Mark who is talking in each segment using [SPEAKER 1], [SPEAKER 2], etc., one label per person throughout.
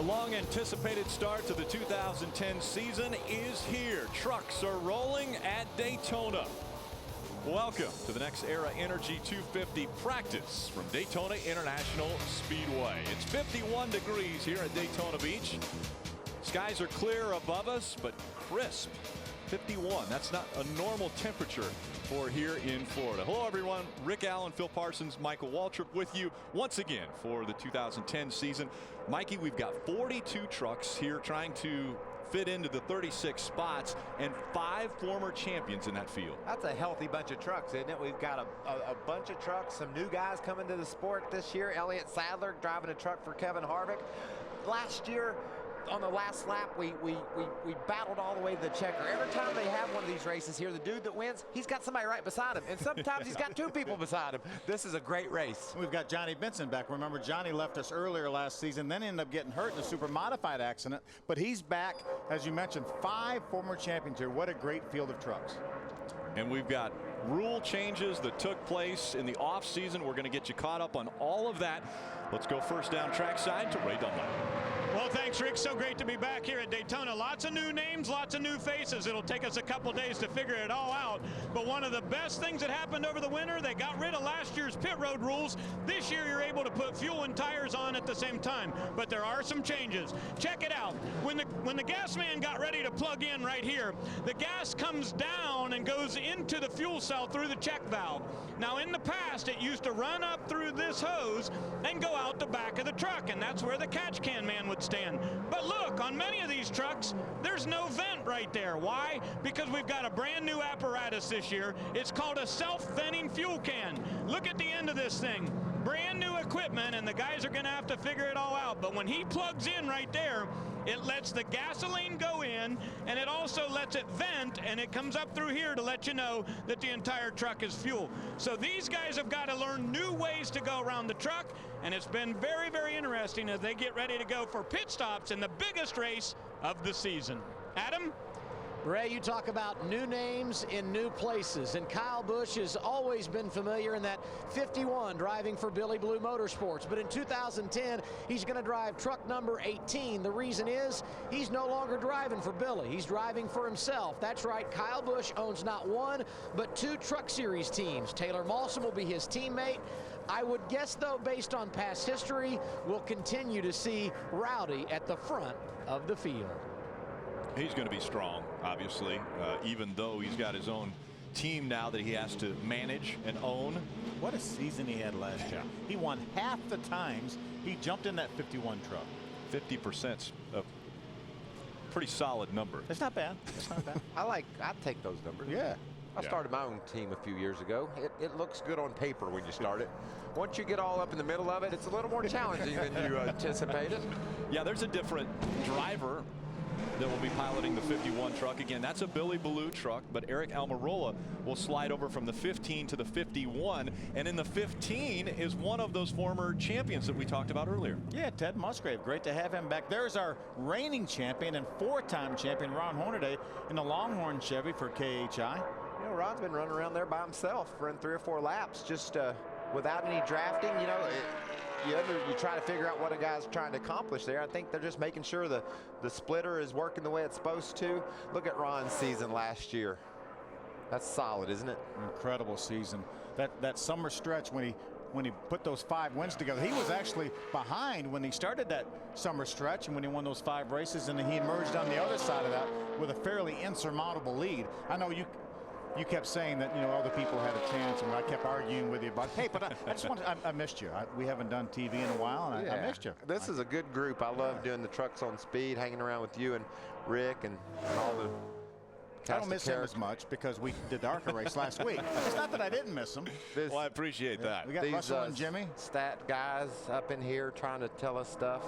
[SPEAKER 1] long-anticipated start to the 2010 season is here. Trucks are rolling at Daytona. Welcome to the Nextera Energy 250 practice from Daytona International Speedway. It's 51 degrees here at Daytona Beach. Skies are clear above us, but crisp. 51. That's not a normal temperature for here in Florida. Hello, everyone. Rick Allen, Phil Parsons, Michael Waltrip with you once again for the 2010 season. Mikey, we've got 42 trucks here trying to fit into the 36 spots and 5 former champions in that field.
[SPEAKER 2] That's a healthy bunch of trucks, isn't it? We've got a bunch of trucks, some new guys coming to the sport this year. Elliot Sadler driving a truck for Kevin Harvick. Last year, on the last lap, we battled all the way to the checker. Every time they have one of these races here, the dude that wins, he's got somebody right beside him. And sometimes he's got 2 people beside him. This is a great race.
[SPEAKER 3] We've got Johnny Benson back. Remember, Johnny left us earlier last season, then ended up getting hurt in a super modified accident. But he's back, as you mentioned, 5 former champions here. What a great field of trucks.
[SPEAKER 1] And we've got rule changes that took place in the off season. We're going to get you caught up on all of that. Let's go first down trackside to Ray Dunlap.
[SPEAKER 4] Well, thanks, Rick. So great to be back here at Daytona. Lots of new names, lots of new faces. It'll take us a couple days to figure it all out. But one of the best things that happened over the winter, they got rid of last year's pit road rules. This year, you're able to put fuel and tires on at the same time. But there are some changes. Check it out. When the gas man got ready to plug in right here, the gas comes down and goes into the fuel cell through the check valve. Now, in the past, it used to run up through this hose and go out the back of the truck, and that's where the catch can man would stand. But look, on many of these trucks, there's no vent right there. Why? Because we've got a brand new apparatus this year. It's called a self-venting fuel can. Look at the end of this thing. Brand new equipment, and the guys are going to have to figure it all out. But when he plugs in right there, it lets the gasoline go in, and it also lets it vent, and it comes up through here to let you know that the entire truck is fuel. So these guys have got to learn new ways to go around the truck, and it's been very, very interesting as they get ready to go for pit stops in the biggest race of the season. Adam?
[SPEAKER 5] Ray, you talk about new names in new places, and Kyle Busch has always been familiar in that 51 driving for Billy Blue Motorsports. But in 2010, he's going to drive truck number 18. The reason is he's no longer driving for Billy. He's driving for himself. That's right, Kyle Busch owns not 1, but 2 Truck Series teams. Tayler Malsam will be his teammate. I would guess, though, based on past history, we'll continue to see Rowdy at the front of the field.
[SPEAKER 1] He's going to be strong, obviously, even though he's got his own team now that he has to manage and own.
[SPEAKER 3] What a season he had last year. He won half the times he jumped in that 51 truck.
[SPEAKER 1] 50%'s a pretty solid number.
[SPEAKER 3] It's not bad. It's not bad.
[SPEAKER 2] I'd take those numbers.
[SPEAKER 3] Yeah.
[SPEAKER 2] I started my own team a few years ago. It looks good on paper when you start it. Once you get all up in the middle of it, it's a little more challenging than you anticipated.
[SPEAKER 1] Yeah, there's a different driver that will be piloting the 51 truck. Again, that's a Billy Blue truck, but Eric Almirola will slide over from the 15 to the 51. And in the 15 is one of those former champions that we talked about earlier.
[SPEAKER 3] Yeah, Ted Musgrave. Great to have him back. There's our reigning champion and 4-time champion, Ron Hornaday, in the Longhorn Chevy for KHI.
[SPEAKER 2] You know, Ron's been running around there by himself, running 3 or 4 laps, just without any drafting. You know, you try to figure out what a guy's trying to accomplish there. I think they're just making sure the splitter is working the way it's supposed to. Look at Ron's season last year. That's solid, isn't it?
[SPEAKER 3] Incredible season. That summer stretch when he put those 5 wins together, he was actually behind when he started that summer stretch and when he won those 5 races, and he emerged on the other side of that with a fairly insurmountable lead. I know you kept saying that, you know, other people had a chance, and I kept arguing with you about, hey, but I just wanted, I missed you. We haven't done TV in a while, and I missed you.
[SPEAKER 2] This is a good group. I love doing the Trucks on Speed, hanging around with you and Rick and all the
[SPEAKER 3] I don't miss him as much because we did the ARCA race last week. It's not that I didn't miss him.
[SPEAKER 1] Well, I appreciate that.
[SPEAKER 3] We got Russell and Jimmy.
[SPEAKER 2] Stat guys up in here trying to tell us stuff.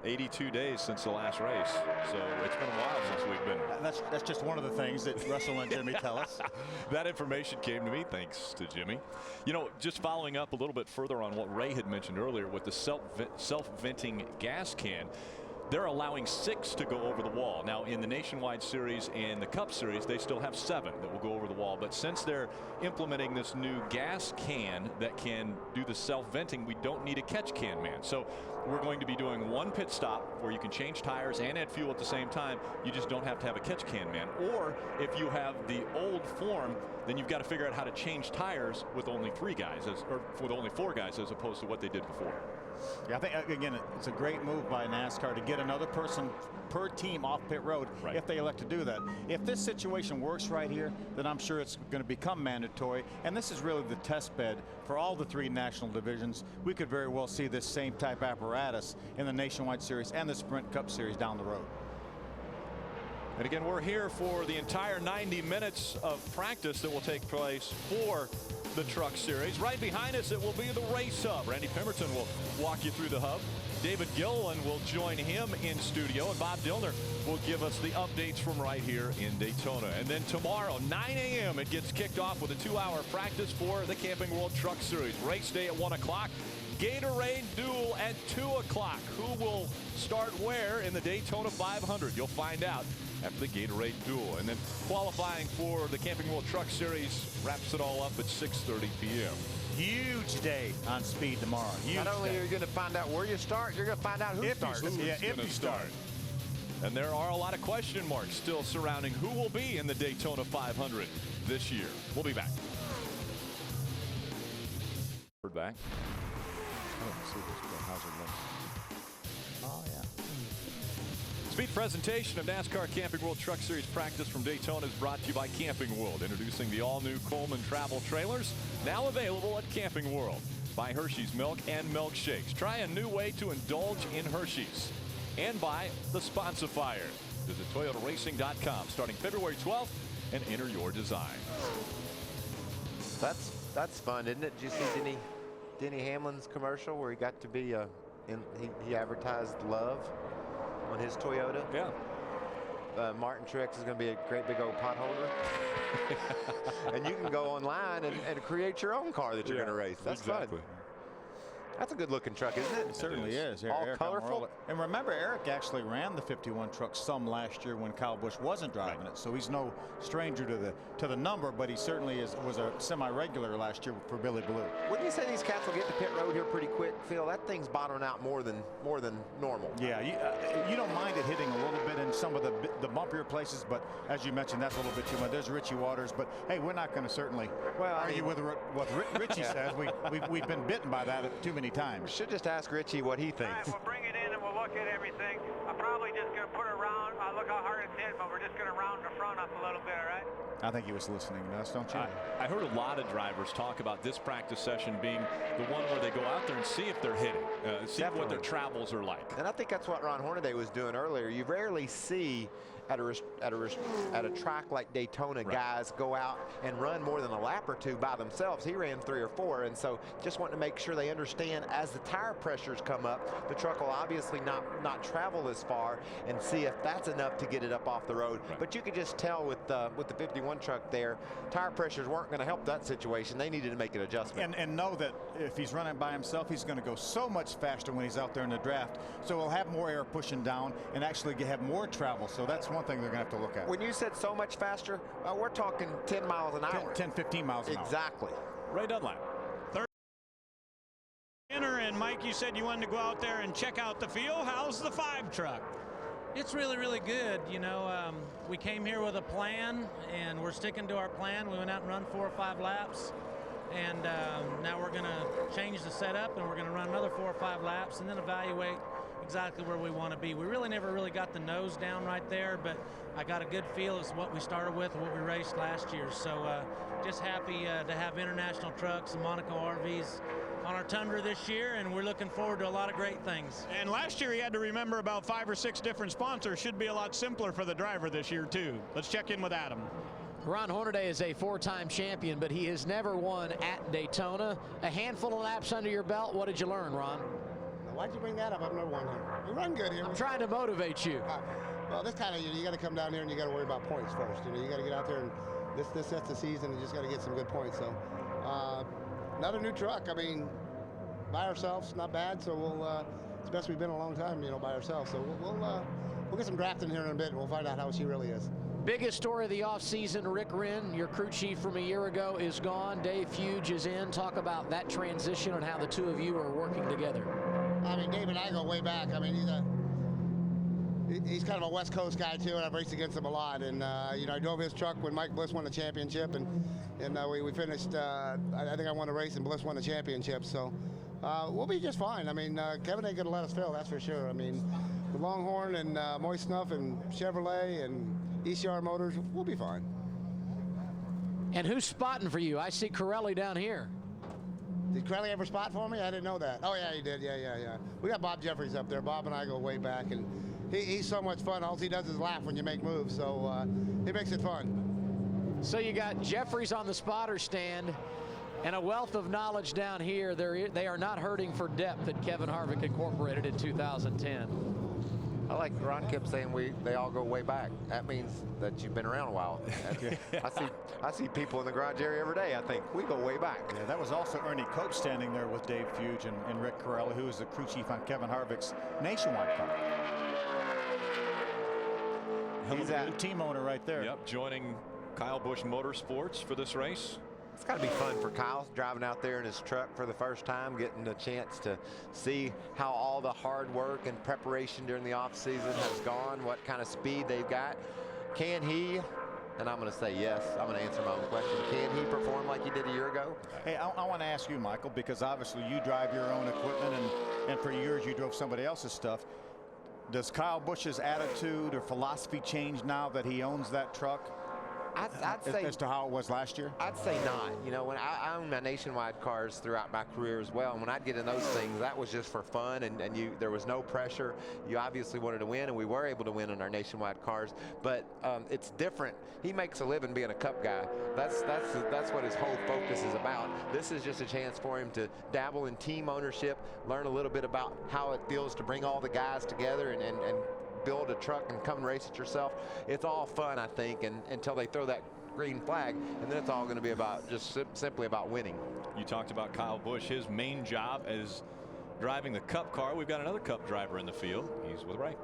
[SPEAKER 1] 82 days since the last race, so it's been a while since we've been.
[SPEAKER 3] That's just one of the things that Russell and Jimmy tell us.
[SPEAKER 1] That information came to me thanks to Jimmy. You know, just following up a little bit further on what Ray had mentioned earlier with the self-venting gas can. they're allowing 6 to go over the wall. Now in the Nationwide Series and the Cup Series, they still have 7 that will go over the wall. But since they're implementing this new gas can that can do the self-venting, we don't need a catch can man. So we're going to be doing 1 pit stop where you can change tires and add fuel at the same time. You just don't have to have a catch can man. Or if you have the old form, then you've got to figure out how to change tires with only 3 guys, or with only 4 guys, as opposed to what they did before.
[SPEAKER 3] Yeah, I think, again, it's a great move by NASCAR to get another person per team off pit road if they elect to do that. If this situation works right here, then I'm sure it's going to become mandatory. And this is really the test bed for all the 3 national divisions. We could very well see this same type apparatus in the Nationwide Series and the Sprint Cup Series down the road.
[SPEAKER 1] And again, we're here for the entire 90 minutes of practice that will take place for the Truck Series. Right behind us, it will be the race hub. Randy Pemberton will walk you through the hub. David Gilliland will join him in studio, and Bob Dillner will give us the updates from right here in Daytona. And then tomorrow, 9 a.m., it gets kicked off with a 2-hour practice for the Camping World Truck Series. Race day at 1 o'clock. Gatorade Duel at 2 o'clock. Who will start where in the Daytona 500? You'll find out after the Gatorade Duel. And then qualifying for the Camping World Truck Series wraps it all up at 6:30 p.m.
[SPEAKER 3] Huge day on speed tomorrow.
[SPEAKER 2] Not only are you going to find out where you start, you're going to find out who starts.
[SPEAKER 3] If you start.
[SPEAKER 1] And there are a lot of question marks still surrounding who will be in the Daytona 500 this year. We'll be back. We're back.
[SPEAKER 3] Oh, yeah.
[SPEAKER 1] Speed presentation of NASCAR Camping World Truck Series practice from Daytona is brought to you by Camping World. Introducing the all-new Coleman travel trailers, now available at Camping World. By Hershey's Milk and Milkshakes. Try a new way to indulge in Hershey's. And by the Sponsifier. Visit ToyotaRacing.com starting February 12th and enter your design.
[SPEAKER 2] That's fun, isn't it? Did you see Denny Hamlin's commercial where he got to be he advertised love on his Toyota?
[SPEAKER 1] Yeah.
[SPEAKER 2] Martin Truex is going to be a great big old pot holder. And you can go online and create your own car that you're going to race. That's fun. That's a good looking truck, isn't it?
[SPEAKER 3] It certainly is.
[SPEAKER 2] All
[SPEAKER 3] Eric
[SPEAKER 2] colorful.
[SPEAKER 3] And remember, Eric actually ran the 51 truck some last year when Kyle Busch wasn't driving it. So he's no stranger to the number, but he certainly was a semi-regular last year for Billy Blue.
[SPEAKER 2] Wouldn't you say these cats will get to pit road here pretty quick, Phil? That thing's bottoming out more than normal.
[SPEAKER 3] Yeah, you don't mind it hitting a little bit in some of the bumpier places, but as you mentioned, that's a little bit too much. There's Richie Waters, but hey, we're not going to certainly argue with what Richie says. We've been bitten by that too many times.
[SPEAKER 2] We should just ask Richie what he thinks.
[SPEAKER 6] All right, we'll bring it in and we'll look at everything. I'm probably just going to put it around. Look how hard it's hit, but we're just going to round the front up a little bit, all right?
[SPEAKER 3] I think he was listening to us, don't you?
[SPEAKER 1] I heard a lot of drivers talk about this practice session being the one where they go out there and see if they're hitting, see what their travels are like.
[SPEAKER 2] And I think that's what Ron Hornaday was doing earlier. You rarely see at a track like Daytona, guys go out and run more than a lap or two by themselves. He ran 3 or 4, and so just wanting to make sure they understand as the tire pressures come up, the truck will obviously not travel as far, and see if that's enough to get it up off the road. But you could just tell with the 51 truck there, tire pressures weren't going to help that situation. They needed to make an adjustment.
[SPEAKER 3] And know that if he's running by himself, he's going to go so much faster when he's out there in the draft. So he'll have more air pushing down and actually have more travel. So that's one thing they're going to have to look at.
[SPEAKER 2] When you said so much faster, we're talking 10 miles an hour.
[SPEAKER 3] 10, 15 miles an hour.
[SPEAKER 2] Exactly.
[SPEAKER 1] Ray Dunlap.
[SPEAKER 4] And Mike, you said you wanted to go out there and check out the field. How's the 5 truck?
[SPEAKER 7] It's really, really good. You know, we came here with a plan, and we're sticking to our plan. We went out and run 4 or 5 laps, and now we're going to change the setup, and we're going to run another 4 or 5 laps, and then evaluate exactly where we want to be. We really never got the nose down right there, but I got a good feel as what we started with and what we raced last year. So just happy to have international trucks and Monaco RVs on our Tundra this year, and we're looking forward to a lot of great things.
[SPEAKER 4] And last year he had to remember about 5 or 6 different sponsors. Should be a lot simpler for the driver this year too. Let's check in with Adam.
[SPEAKER 5] Ron Hornaday is a 4-time champion, but he has never won at Daytona. A handful of laps under your belt. What did you learn, Ron?
[SPEAKER 8] Why'd you bring that up? I've never won here. You run good here.
[SPEAKER 5] I'm trying to motivate you.
[SPEAKER 8] Well, this kind of you got to come down here and you got to worry about points first. You know, you got to get out there and this sets the season. You just got to get some good points. So another new truck. I mean, by ourselves, not bad. So it's the best we've been in a long time, by ourselves. So we'll get some drafting here in a bit, and we'll find out how she really is.
[SPEAKER 5] Biggest story of the offseason, Rick Wren, your crew chief from a year ago, is gone. Dave Fuge is in. Talk about that transition and how the two of you are working together.
[SPEAKER 8] I mean, Dave and I go way back. I mean, he's kind of a West Coast guy too, and I've raced against him a lot. And I drove his truck when Mike Bliss won the championship, and we finished. I think I won a race, and Bliss won the championship. So we'll be just fine. I mean, Kevin ain't gonna let us fail, that's for sure. I mean, with Longhorn and Moist Snuff and Chevrolet and ECR Motors, we'll be fine.
[SPEAKER 5] And who's spotting for you? I see Corelli down here.
[SPEAKER 8] Did Corelli ever spot for me? I didn't know that. Oh yeah, he did. Yeah. We got Bob Jeffries up there. Bob and I go way back, and he's so much fun. All he does is laugh when you make moves, so he makes it fun.
[SPEAKER 5] So you got Jeffries on the spotter stand and a wealth of knowledge down here. They are not hurting for depth that Kevin Harvick incorporated in 2010.
[SPEAKER 2] I like Ron kept saying they all go way back. That means that you've been around a while. I see people in the garage area every day. I think we go way back.
[SPEAKER 3] Yeah, that was also Ernie Cope standing there with Dave Fuge and Rick Corelli, who is the crew chief on Kevin Harvick's nationwide car. He's a new team owner right there.
[SPEAKER 1] Yep, joining Kyle Busch Motorsports for this race.
[SPEAKER 2] It's got to be fun for Kyle driving out there in his truck for the first time, getting a chance to see how all the hard work and preparation during the off season has gone, what kind of speed they've got. Can he, and I'm going to say yes, I'm going to answer my own question, can he perform like he did a year ago?
[SPEAKER 3] Hey, I want to ask you, Michael, because obviously you drive your own equipment, and for years you drove somebody else's stuff. Does Kyle Busch's attitude or philosophy change now that he owns that truck?
[SPEAKER 2] I'd say
[SPEAKER 3] as to how it was last year?
[SPEAKER 2] I'd say not. When I owned my nationwide cars throughout my career as well, and when I'd get in those things, that was just for fun, and there was no pressure. You obviously wanted to win, and we were able to win in our nationwide cars, but it's different. He makes a living being a Cup guy. That's what his whole focus is about. This is just a chance for him to dabble in team ownership, learn a little bit about how it feels to bring all the guys together and build a truck and come and race it yourself. It's all fun, I think, and until they throw that green flag, and then it's all going to be about just simply about winning.
[SPEAKER 1] You talked about Kyle Busch. His main job is driving the Cup car. We've got another Cup driver in the field. He's with Ray.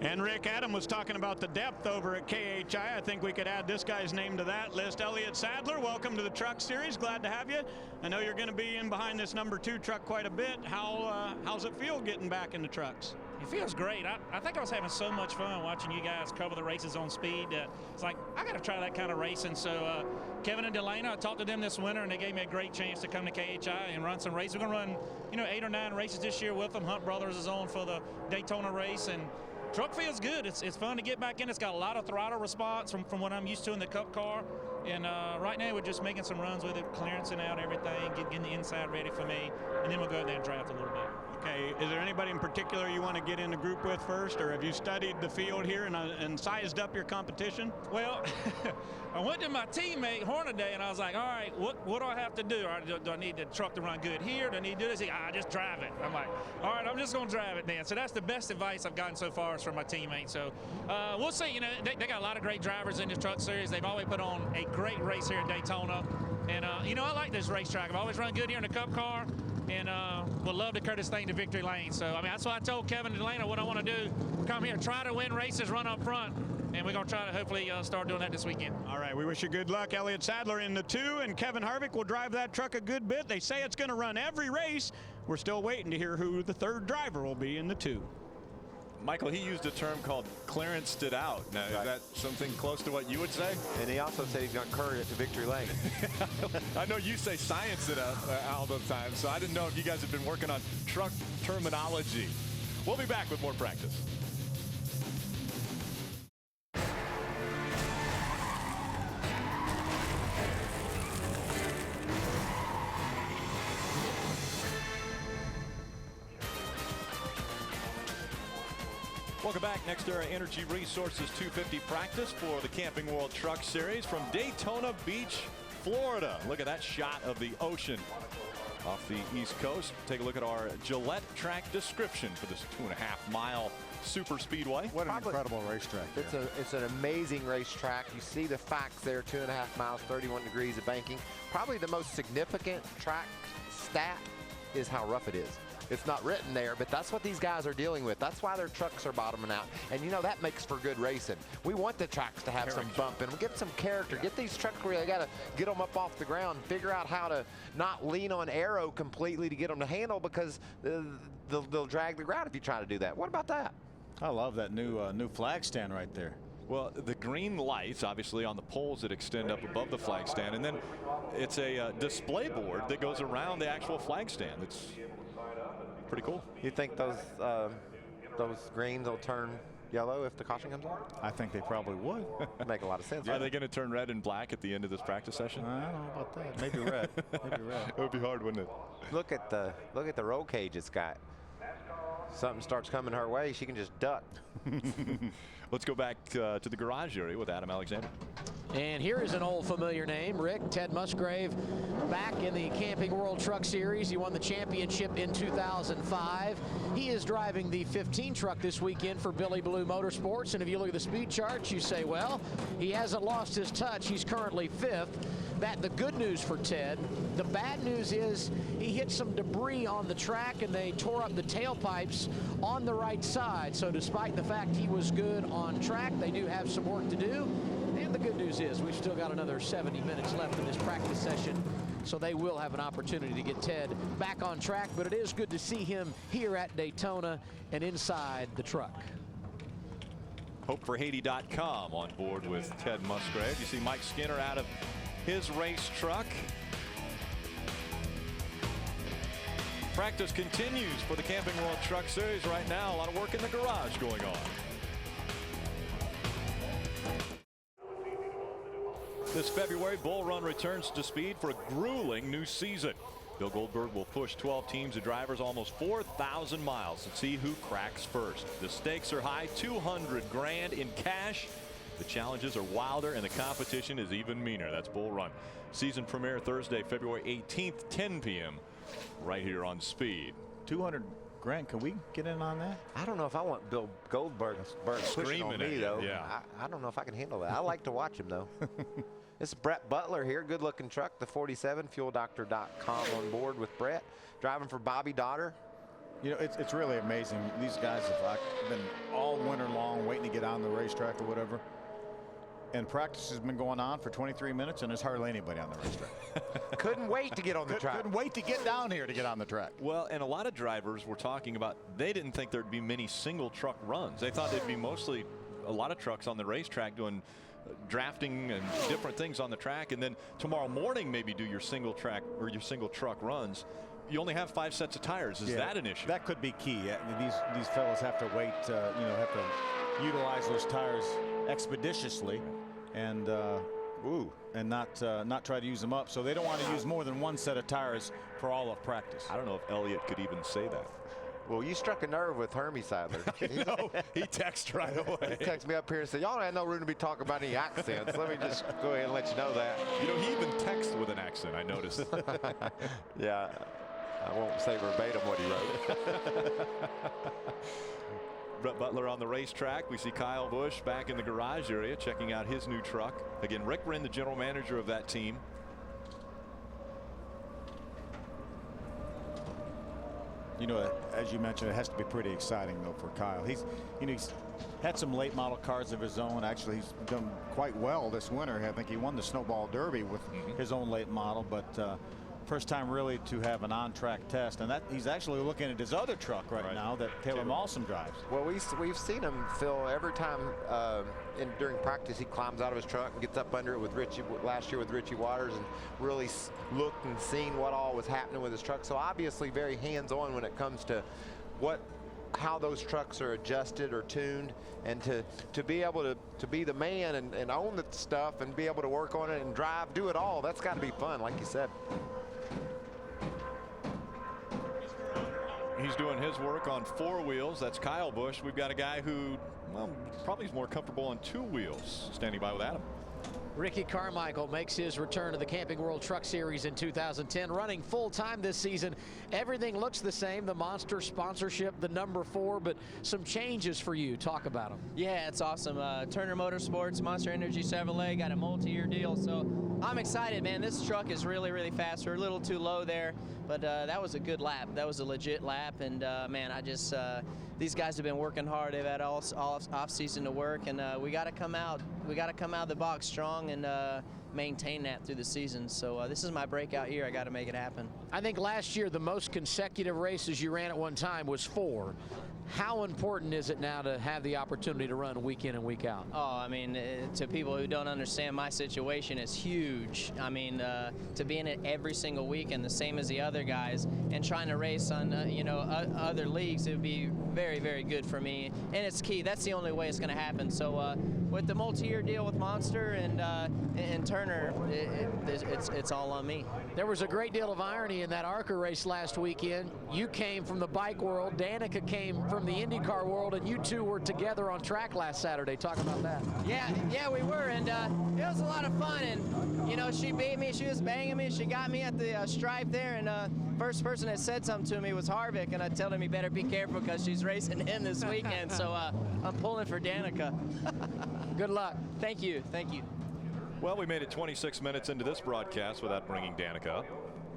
[SPEAKER 4] And Rick, Adam was talking about the depth over at KHI. I think we could add this guy's name to that list. Elliot Sadler, welcome to the Truck Series. Glad to have you. I know you're going to be in behind this #2 truck quite a bit. How's it feel getting back into trucks?
[SPEAKER 9] It feels great. I think I was having so much fun watching you guys cover the races on speed. It's like, I got to try that kind of racing. So Kevin and Dillon, I talked to them this winter, and they gave me a great chance to come to KHI and run some races. We're going to run, 8 or 9 races this year with them. Hunt Brothers is on for the Daytona race, and truck feels good. It's fun to get back in. It's got a lot of throttle response from what I'm used to in the Cup car. And right now we're just making some runs with it, clearancing out everything, getting the inside ready for me, and then we'll go there and draft a little bit.
[SPEAKER 4] Okay, is there anybody in particular you want to get in the group with first, or have you studied the field here and sized up your competition?
[SPEAKER 9] Well, I went to my teammate Hornaday, and I was like, all right, what do I have to do? Do I need the truck to run good here? Do I need to do this? Just drive it. I'm like, all right, I'm just going to drive it then. So that's the best advice I've gotten so far from my teammates. So we'll see. They got a lot of great drivers in this truck series. They've always put on a great race here at Daytona. And, I like this racetrack. I've always run good here in the Cup car. And would love to carry this thing to victory lane. So, that's why I told Kevin and Delana what I want to do. Come here, try to win races, run up front. And we're going to try to hopefully start doing that this weekend.
[SPEAKER 4] All right, we wish you good luck. Elliot Sadler in the 2, and Kevin Harvick will drive that truck a good bit. They say it's going to run every race. We're still waiting to hear who the 3rd driver will be in the 2.
[SPEAKER 1] Michael, he used a term called clearanced it out. Now, is that something close to what you would say?
[SPEAKER 2] And he also said he's going to carry it to victory lane.
[SPEAKER 1] I know you say science it out all the time, so I didn't know if you guys have been working on truck terminology. We'll be back with more practice. Welcome back. Nextera Energy Resources 250 practice for the Camping World Truck Series from Daytona Beach, Florida. Look at that shot of the ocean off the East Coast. Take a look at our Gillette track description for this 2.5-mile super speedway.
[SPEAKER 3] What an incredible racetrack.
[SPEAKER 2] It's an amazing racetrack. You see the facts there, 2.5 miles, 31 degrees of banking. Probably the most significant track stat is how rough it is. It's not written there, but that's what these guys are dealing with. That's why their trucks are bottoming out. And you know, that makes for good racing. We want the tracks to have some bump and get some character. Get these trucks where they got to get them up off the ground, figure out how to not lean on aero completely to get them to handle, because they'll drag the ground if you try to do that. What about that?
[SPEAKER 3] I love that new flag stand right there.
[SPEAKER 1] Well, the green lights obviously on the poles that extend up above the flag stand, and then it's a display board that goes around the actual flag stand. It's pretty cool.
[SPEAKER 2] You think those greens will turn yellow if the caution comes on?
[SPEAKER 3] I think they probably would.
[SPEAKER 2] Make a lot of sense.
[SPEAKER 1] Are they going to turn red and black at the end of this practice session?
[SPEAKER 3] I don't know about that. Maybe red. Maybe red.
[SPEAKER 1] It would be hard, wouldn't it?
[SPEAKER 2] Look at the roll cage it's got. Something starts coming her way, she can just duck.
[SPEAKER 1] Let's go back to the garage area with Adam Alexander.
[SPEAKER 5] And here is an old familiar name, Rick. Ted Musgrave back in the Camping World Truck Series. He won the championship in 2005. He is driving the 15 truck this weekend for Billy Blue Motorsports. And if you look at the speed charts, you say, well, he hasn't lost his touch. He's currently 5th. That the good news for Ted. The bad news is he hit some debris on the track and they tore up the tailpipes on the right side. So despite the fact he was good on track, they do have some work to do. And the good news is we've still got another 70 minutes left in this practice session, so they will have an opportunity to get Ted back on track. But it is good to see him here at Daytona and inside the truck.
[SPEAKER 1] HopeForHaiti.com on board with Ted Musgrave. You see Mike Skinner out of his race truck. Practice continues for the Camping World Truck Series right now. A lot of work in the garage going on. This February, Bull Run returns to speed for a grueling new season. Bill Goldberg will push 12 teams of drivers almost 4,000 miles to see who cracks first. The stakes are high, $200 grand in cash. The challenges are wilder and the competition is even meaner. That's Bull Run. Season premiere Thursday, February 18th, 10 p.m. right here on Speed.
[SPEAKER 3] 200 grand. Can we get in on that?
[SPEAKER 2] I don't know if I want Bill Goldberg pushing on me, though.
[SPEAKER 1] Yeah.
[SPEAKER 2] I don't know if I can handle that. I like to watch him, though. This is Brett Butler here. Good looking truck, the 47, fueldoctor.com on board with Brett. Driving for Bobby Dotter.
[SPEAKER 3] You know, it's really amazing. These guys have been all winter long waiting to get on the racetrack or whatever. And practice has been going on for 23 minutes, and there's hardly anybody on the racetrack.
[SPEAKER 2] Couldn't wait to get on the track.
[SPEAKER 3] Couldn't wait to get down here to get on the track.
[SPEAKER 1] Well, and a lot of drivers were talking about they didn't think there'd be many single truck runs. They thought there'd be mostly a lot of trucks on the racetrack doing drafting and different things on the track, and then tomorrow morning maybe do your single track or your single truck runs. You only have 5 sets of tires. Is that an issue?
[SPEAKER 3] That could be key. These fellas have to wait, have to utilize those tires expeditiously and not try to use them up. So they don't want to use more than 1 set of tires for all of practice.
[SPEAKER 1] I don't know if Elliot could even say that.
[SPEAKER 2] Well, you struck a nerve with Hermie Sadler.
[SPEAKER 1] No, he texted right away.
[SPEAKER 2] He texted me up here and said, y'all had no room to be talking about any accents. Let me just go ahead and let you know that.
[SPEAKER 1] You know, he even texted with an accent, I noticed.
[SPEAKER 2] Yeah, I won't say verbatim what he wrote.
[SPEAKER 1] Brett Butler on the racetrack. We see Kyle Busch back in the garage area checking out his new truck. Again, Rick Wren, the general manager of that team.
[SPEAKER 3] You know, as you mentioned, it has to be pretty exciting, though, for Kyle. He's had some late model cars of his own. Actually, he's done quite well this winter. I think he won the Snowball Derby with his own late model, but first time really to have an on-track test, and that he's actually looking at his other truck right now that Tayler Malsam drives.
[SPEAKER 2] Well, we've seen him, Phil, every time during practice he climbs out of his truck and gets up under it with Richie last year with Richie Waters and really looked and seen what all was happening with his truck. So obviously very hands-on when it comes to how those trucks are adjusted or tuned, and to be able to be the man and own the stuff and be able to work on it and drive, do it all. That's got to be fun, like you said.
[SPEAKER 1] He's doing his work on 4 wheels. That's Kyle Busch. We've got a guy who, well, probably is more comfortable on 2 wheels. Standing by with Adam.
[SPEAKER 5] Ricky Carmichael makes his return to the Camping World Truck Series in 2010, running full-time this season. Everything looks the same, the Monster sponsorship, the number 4, but some changes for you. Talk about them.
[SPEAKER 10] Yeah, it's awesome. Turner Motorsports, Monster Energy Chevrolet got a multi-year deal, so I'm excited, man. This truck is really, really fast. We're a little too low there, but that was a good lap. That was a legit lap, and man, I just these guys have been working hard. They've had all off season to work, and we got to come out. We got to come out of the box strong and maintain that through the season. So this is my breakout year. I got to make it happen.
[SPEAKER 5] I think last year the most consecutive races you ran at one time was 4. How important is it now to have the opportunity to run week in and week out?
[SPEAKER 10] Oh, I mean, to people who don't understand my situation, it's huge. I mean, to be in it every single weekend, the same as the other guys, and trying to race on, you know, other leagues, it would be very, very good for me. And it's key. That's the only way it's going to happen. So with the multi-year deal with Monster and Turner, it's all on me.
[SPEAKER 5] There was a great deal of irony in that ARCA race last weekend. You came from the bike world. Danica came from the IndyCar world, and you two were together on track last Saturday. Talk about that.
[SPEAKER 10] Yeah, we were, and it was a lot of fun. And you know, she beat me. She was banging me. She got me at the stripe there. And first person that said something to me was Harvick, and I told him he better be careful because she's racing him this weekend. So I'm pulling for Danica.
[SPEAKER 5] Good luck.
[SPEAKER 10] Thank you. Thank you.
[SPEAKER 1] Well, we made it 26 minutes into this broadcast without bringing Danica up.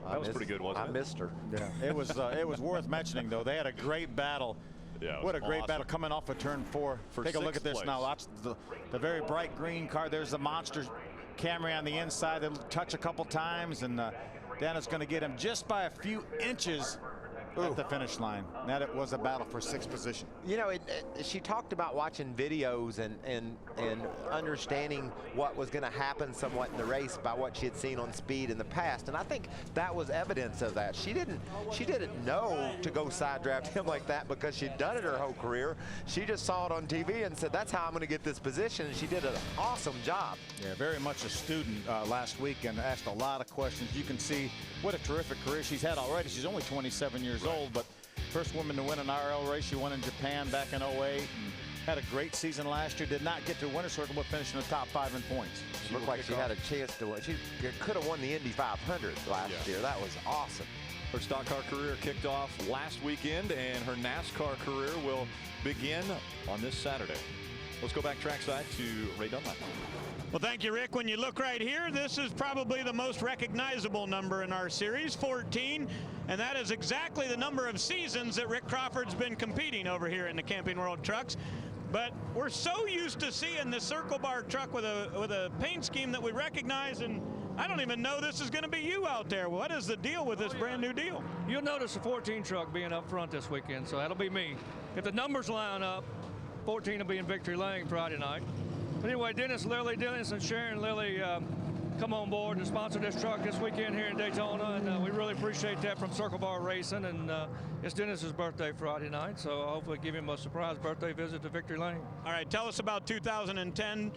[SPEAKER 1] That was pretty good, wasn't it?
[SPEAKER 2] I missed her.
[SPEAKER 3] Yeah, it was worth mentioning, though. They had a great battle.
[SPEAKER 1] Yeah,
[SPEAKER 3] what a great
[SPEAKER 1] awesome
[SPEAKER 3] battle coming off of turn 4. Take a look at this
[SPEAKER 1] place.
[SPEAKER 3] now. That's the very bright green car. There's the Monster Camry on the inside. They'll touch a couple times, and Dana's going to get him just by a few inches at the finish line. That it was a battle for 6th position.
[SPEAKER 2] You know, she talked about watching videos and understanding what was going to happen somewhat in the race by what she had seen on Speed in the past, and I think that was evidence of that. She didn't know to go side draft him like that because she'd done it her whole career. She just saw it on TV and said, that's how I'm going to get this position, and she did an awesome job.
[SPEAKER 3] Yeah, very much a student last week and asked a lot of questions. You can see what a terrific career she's had already. She's only 27 years old, but first woman to win an RL race. She won in Japan back in 08. And had a great season last year. Did not get to winner's circle, but finished in the top 5 in points.
[SPEAKER 2] She looked like she had a chance to win. She could have won the Indy 500 last year. That was awesome.
[SPEAKER 1] Her stock car career kicked off last weekend, and her NASCAR career will begin on this Saturday. Let's go back trackside to Ray Dunlap.
[SPEAKER 4] Well, thank you, Rick. When you look right here, this is probably the most recognizable number in our series, 14, and that is exactly the number of seasons that Rick Crawford's been competing over here in the Camping World Trucks. But we're so used to seeing the circle bar truck with a paint scheme that we recognize, and I don't even know this is going to be you out there. What is the deal with this brand new deal?
[SPEAKER 11] You'll notice the 14 truck being up front this weekend, so that'll be me. If the numbers line up, 14 will be in Victory Lane Friday night. But anyway, Dennis and Sharon Lilly come on board to sponsor this truck this weekend here in Daytona, and we really appreciate that from Circle Bar Racing. And it's Dennis's birthday Friday night, so I'll hopefully give him a surprise birthday visit to Victory Lane.
[SPEAKER 4] All right, tell us about 2010.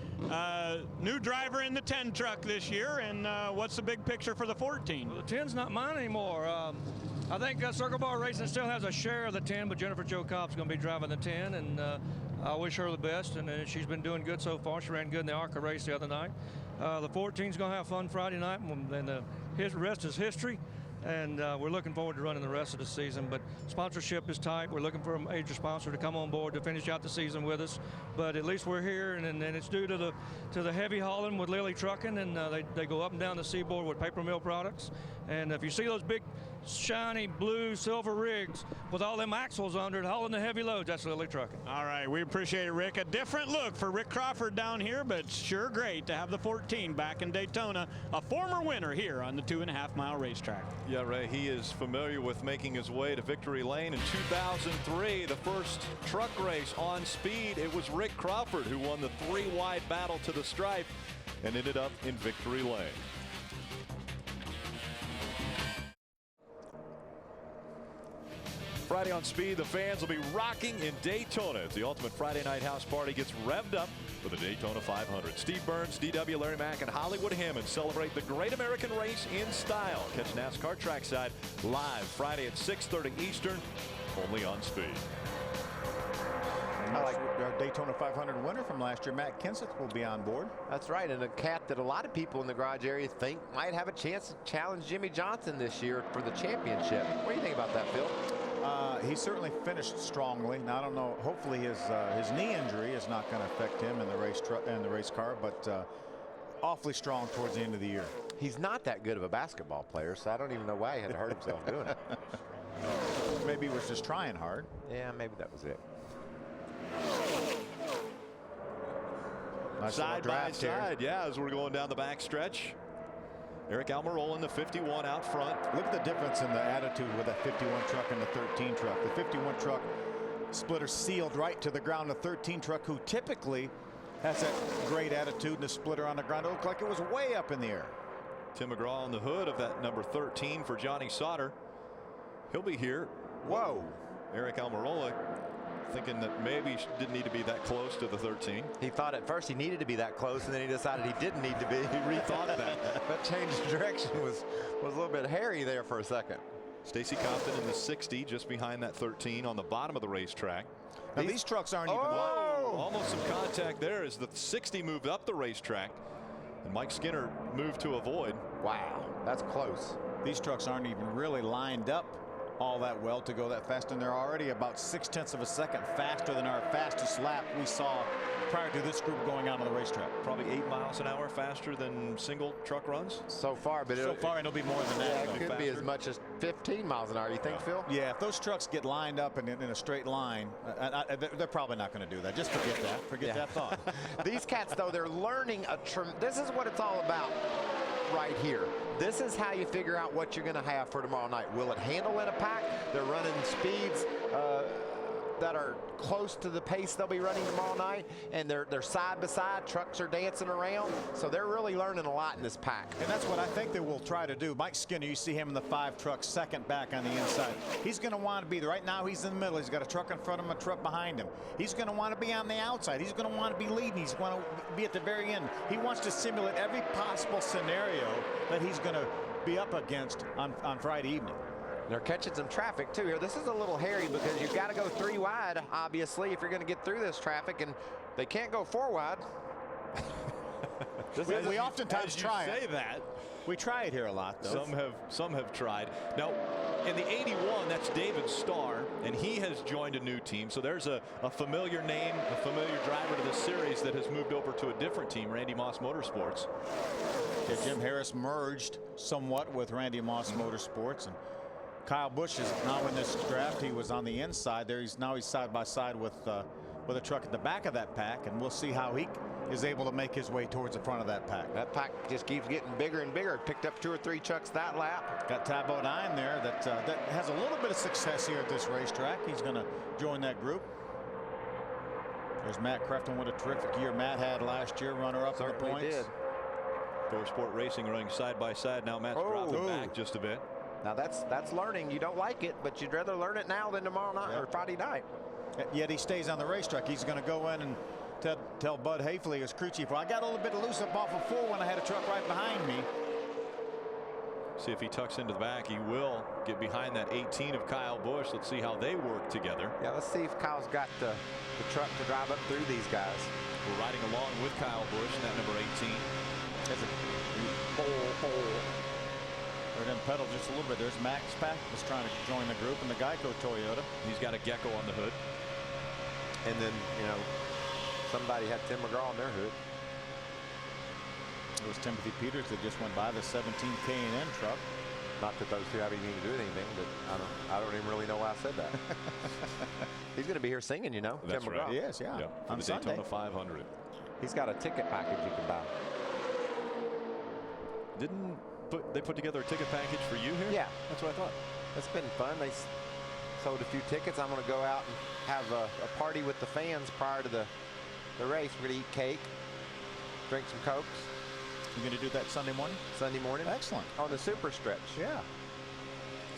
[SPEAKER 4] New driver in the 10 truck this year, and what's the big picture for the 14?
[SPEAKER 11] Well, the 10's not mine anymore. I think Circle Bar Racing still has a share of the 10, but Jennifer Jo Cobb's going to be driving the 10, and I wish her the best, and she's been doing good so far. She ran good in the ARCA race the other night. The 14's going to have fun Friday night, and the rest is history, and we're looking forward to running the rest of the season. But sponsorship is tight. We're looking for a major sponsor to come on board to finish out the season with us, but at least we're here, and it's due to the heavy hauling with Lilly Trucking, and they go up and down the seaboard with paper mill products. And if you see those big shiny blue silver rigs with all them axles under it hauling the heavy loads, that's Lilly Trucking.
[SPEAKER 4] All right, we appreciate it, Rick. A different look for Rick Crawford down here, but sure great to have the 14 back in Daytona, a former winner here on the 2.5-mile racetrack.
[SPEAKER 1] Yeah, Ray, he is familiar with making his way to Victory Lane. In 2003, the first truck race on Speed, it was Rick Crawford who won the 3-wide battle to the stripe and ended up in Victory Lane. Friday on Speed, the fans will be rocking in Daytona as the Ultimate Friday Night House Party gets revved up for the Daytona 500. Steve Burns, DW, Larry Mack, and Hollywood Hammond celebrate the Great American Race in style. Catch NASCAR Trackside live Friday at 6:30 Eastern, only on Speed.
[SPEAKER 3] I like our Daytona 500 winner from last year, Matt Kenseth, will be on board.
[SPEAKER 2] That's right, and a cat that a lot of people in the garage area think might have a chance to challenge Jimmy Johnson this year for the championship. What do you think about that, Phil?
[SPEAKER 3] He certainly finished strongly. Now I don't know. Hopefully his knee injury is not going to affect him in the race car, but awfully strong towards the end of the year.
[SPEAKER 2] He's not that good of a basketball player, so I don't even know why he had to hurt himself doing it.
[SPEAKER 3] Maybe he was just trying hard.
[SPEAKER 2] Yeah, maybe that was it.
[SPEAKER 3] Nice
[SPEAKER 1] side by side, yeah, as we're going down the back stretch. Eric Almirola in the 51 out front.
[SPEAKER 3] Look at the difference in the attitude with that 51 truck and the 13 truck. The 51 truck splitter sealed right to the ground. The 13 truck, who typically has that great attitude, and the splitter on the ground, it looked like it was way up in the air.
[SPEAKER 1] Tim McGraw on the hood of that number 13 for Johnny Sauter. He'll be here.
[SPEAKER 2] Whoa.
[SPEAKER 1] Eric Almirola thinking that maybe he didn't need to be that close to the 13.
[SPEAKER 2] He thought at first he needed to be that close, and then he decided he didn't need to be.
[SPEAKER 1] He rethought that.
[SPEAKER 2] That change of direction was a little bit hairy there for a second.
[SPEAKER 1] Stacy Compton in the 60, just behind that 13 on the bottom of the racetrack.
[SPEAKER 3] Now these trucks aren't even.
[SPEAKER 1] Almost some contact there as the 60 moved up the racetrack, and Mike Skinner moved to avoid.
[SPEAKER 2] Wow, that's close.
[SPEAKER 3] These trucks aren't even really lined up all that well to go that fast, and they're already about 0.6 of a second faster than our fastest lap we saw prior to this group going out on the racetrack.
[SPEAKER 1] Probably 8 miles an hour faster than single truck runs
[SPEAKER 2] so far, but
[SPEAKER 3] so far it'll be more than that.
[SPEAKER 2] Yeah, it could be as much as 15 miles an hour. You think, Phil?
[SPEAKER 3] Yeah, if those trucks get lined up in a straight line, they're probably not going to do that. Just forget that. Forget that thought.
[SPEAKER 2] These cats, though, they're learning this is what it's all about right here. This is how you figure out what you're going to have for tomorrow night. Will it handle in a pack? They're running speeds that are close to the pace they'll be running tomorrow night, and they're side by side. Trucks are dancing around, so they're really learning a lot in this pack.
[SPEAKER 3] And that's what I think they will try to do. Mike Skinner, you see him in the 5 truck, second back on the inside. He's going to want to be there. Right now he's in the middle. He's got a truck in front of him, a truck behind him. He's going to want to be on the outside. He's going to want to be leading. He's going to be at the very end. He wants to simulate every possible scenario that he's going to be up against on Friday evening.
[SPEAKER 2] They're catching some traffic too here. This is a little hairy because you've got to go 3 wide, obviously, if you're going to get through this traffic, and they can't go 4 wide.
[SPEAKER 3] we oftentimes try
[SPEAKER 1] say that.
[SPEAKER 3] We try it here a lot, though.
[SPEAKER 1] Some have tried. Now, in the 81, that's David Starr, and he has joined a new team. So there's a familiar name, a familiar driver to this series that has moved over to a different team, Randy Moss Motorsports.
[SPEAKER 3] Yeah, Jim Harris merged somewhat with Randy Moss Motorsports, and Kyle Busch is now in this draft. He was on the inside there. He's side by side with a truck at the back of that pack, and we'll see how he is able to make his way towards the front of that pack.
[SPEAKER 2] That pack just keeps getting bigger and bigger. Picked up 2 or 3 trucks that lap.
[SPEAKER 3] Got Todd Bodine there that has a little bit of success here at this racetrack. He's going to join that group. There's Matt Crefton with a terrific year Matt had last year, runner-up in the points.
[SPEAKER 2] Did.
[SPEAKER 1] Thor Sport Racing running side by side. Now Matt's dropping back just a bit.
[SPEAKER 2] Now that's learning. You don't like it, but you'd rather learn it now than tomorrow night or Friday night.
[SPEAKER 3] Yet he stays on the racetrack. He's going to go in and tell Bud Hafley, his crew chief, well, I got a little bit loose up off of 4 when I had a truck right behind me.
[SPEAKER 1] See if he tucks into the back. He will get behind that 18 of Kyle Busch. Let's see how they work together.
[SPEAKER 2] Yeah, let's see if Kyle's got the truck to drive up through these guys.
[SPEAKER 1] We're riding along with Kyle Busch, that number 18.
[SPEAKER 2] There's a
[SPEAKER 3] They're going to pedal just a little bit. There's Max Papis trying to join the group in the Geico Toyota.
[SPEAKER 1] He's got a Gecko on the hood.
[SPEAKER 2] And then, somebody had Tim McGraw on their hood.
[SPEAKER 3] It was Timothy Peters that just went by the 17 K&N truck.
[SPEAKER 2] Not that those two have anything to do with anything, but I don't even really know why I said that. He's going to be here singing,
[SPEAKER 1] That's
[SPEAKER 2] Tim
[SPEAKER 1] right.
[SPEAKER 2] McGraw.
[SPEAKER 3] He is, yeah.
[SPEAKER 1] For
[SPEAKER 3] On
[SPEAKER 1] the
[SPEAKER 3] Sunday.
[SPEAKER 1] Daytona 500.
[SPEAKER 2] He's got a ticket package you can buy.
[SPEAKER 1] Didn't they put together a ticket package for you here?
[SPEAKER 2] Yeah.
[SPEAKER 1] That's what I thought.
[SPEAKER 2] It's been fun. They sold a few tickets. I'm going to go out and have a party with the fans prior to the race. We're going to eat cake, drink some Cokes.
[SPEAKER 3] You're going to do that Sunday morning?
[SPEAKER 2] Sunday morning.
[SPEAKER 3] Excellent.
[SPEAKER 2] On the super stretch.
[SPEAKER 3] Yeah.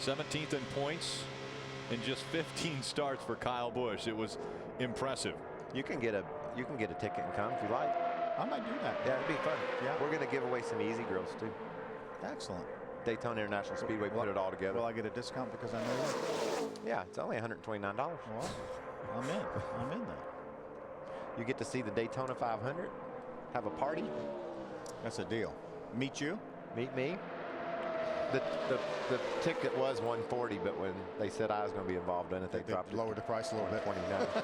[SPEAKER 1] 17th in points in just 15 starts for Kyle Busch. It was impressive.
[SPEAKER 2] You can get a ticket and come if you like.
[SPEAKER 3] I might do that.
[SPEAKER 2] Yeah, it'd be fun.
[SPEAKER 3] Yeah.
[SPEAKER 2] We're going to give away some easy grills too.
[SPEAKER 3] Excellent.
[SPEAKER 2] Daytona International Speedway put it all together.
[SPEAKER 3] Will I get a discount because I know you?
[SPEAKER 2] Yeah, it's only $129.
[SPEAKER 3] Well, I'm in. I'm in there.
[SPEAKER 2] You get to see the Daytona 500, have a party.
[SPEAKER 3] That's a deal. Meet you?
[SPEAKER 2] Meet me. The ticket was $140, but when they said I was going to be involved in it, they dropped
[SPEAKER 3] lowered the price a little bit.
[SPEAKER 2] $129.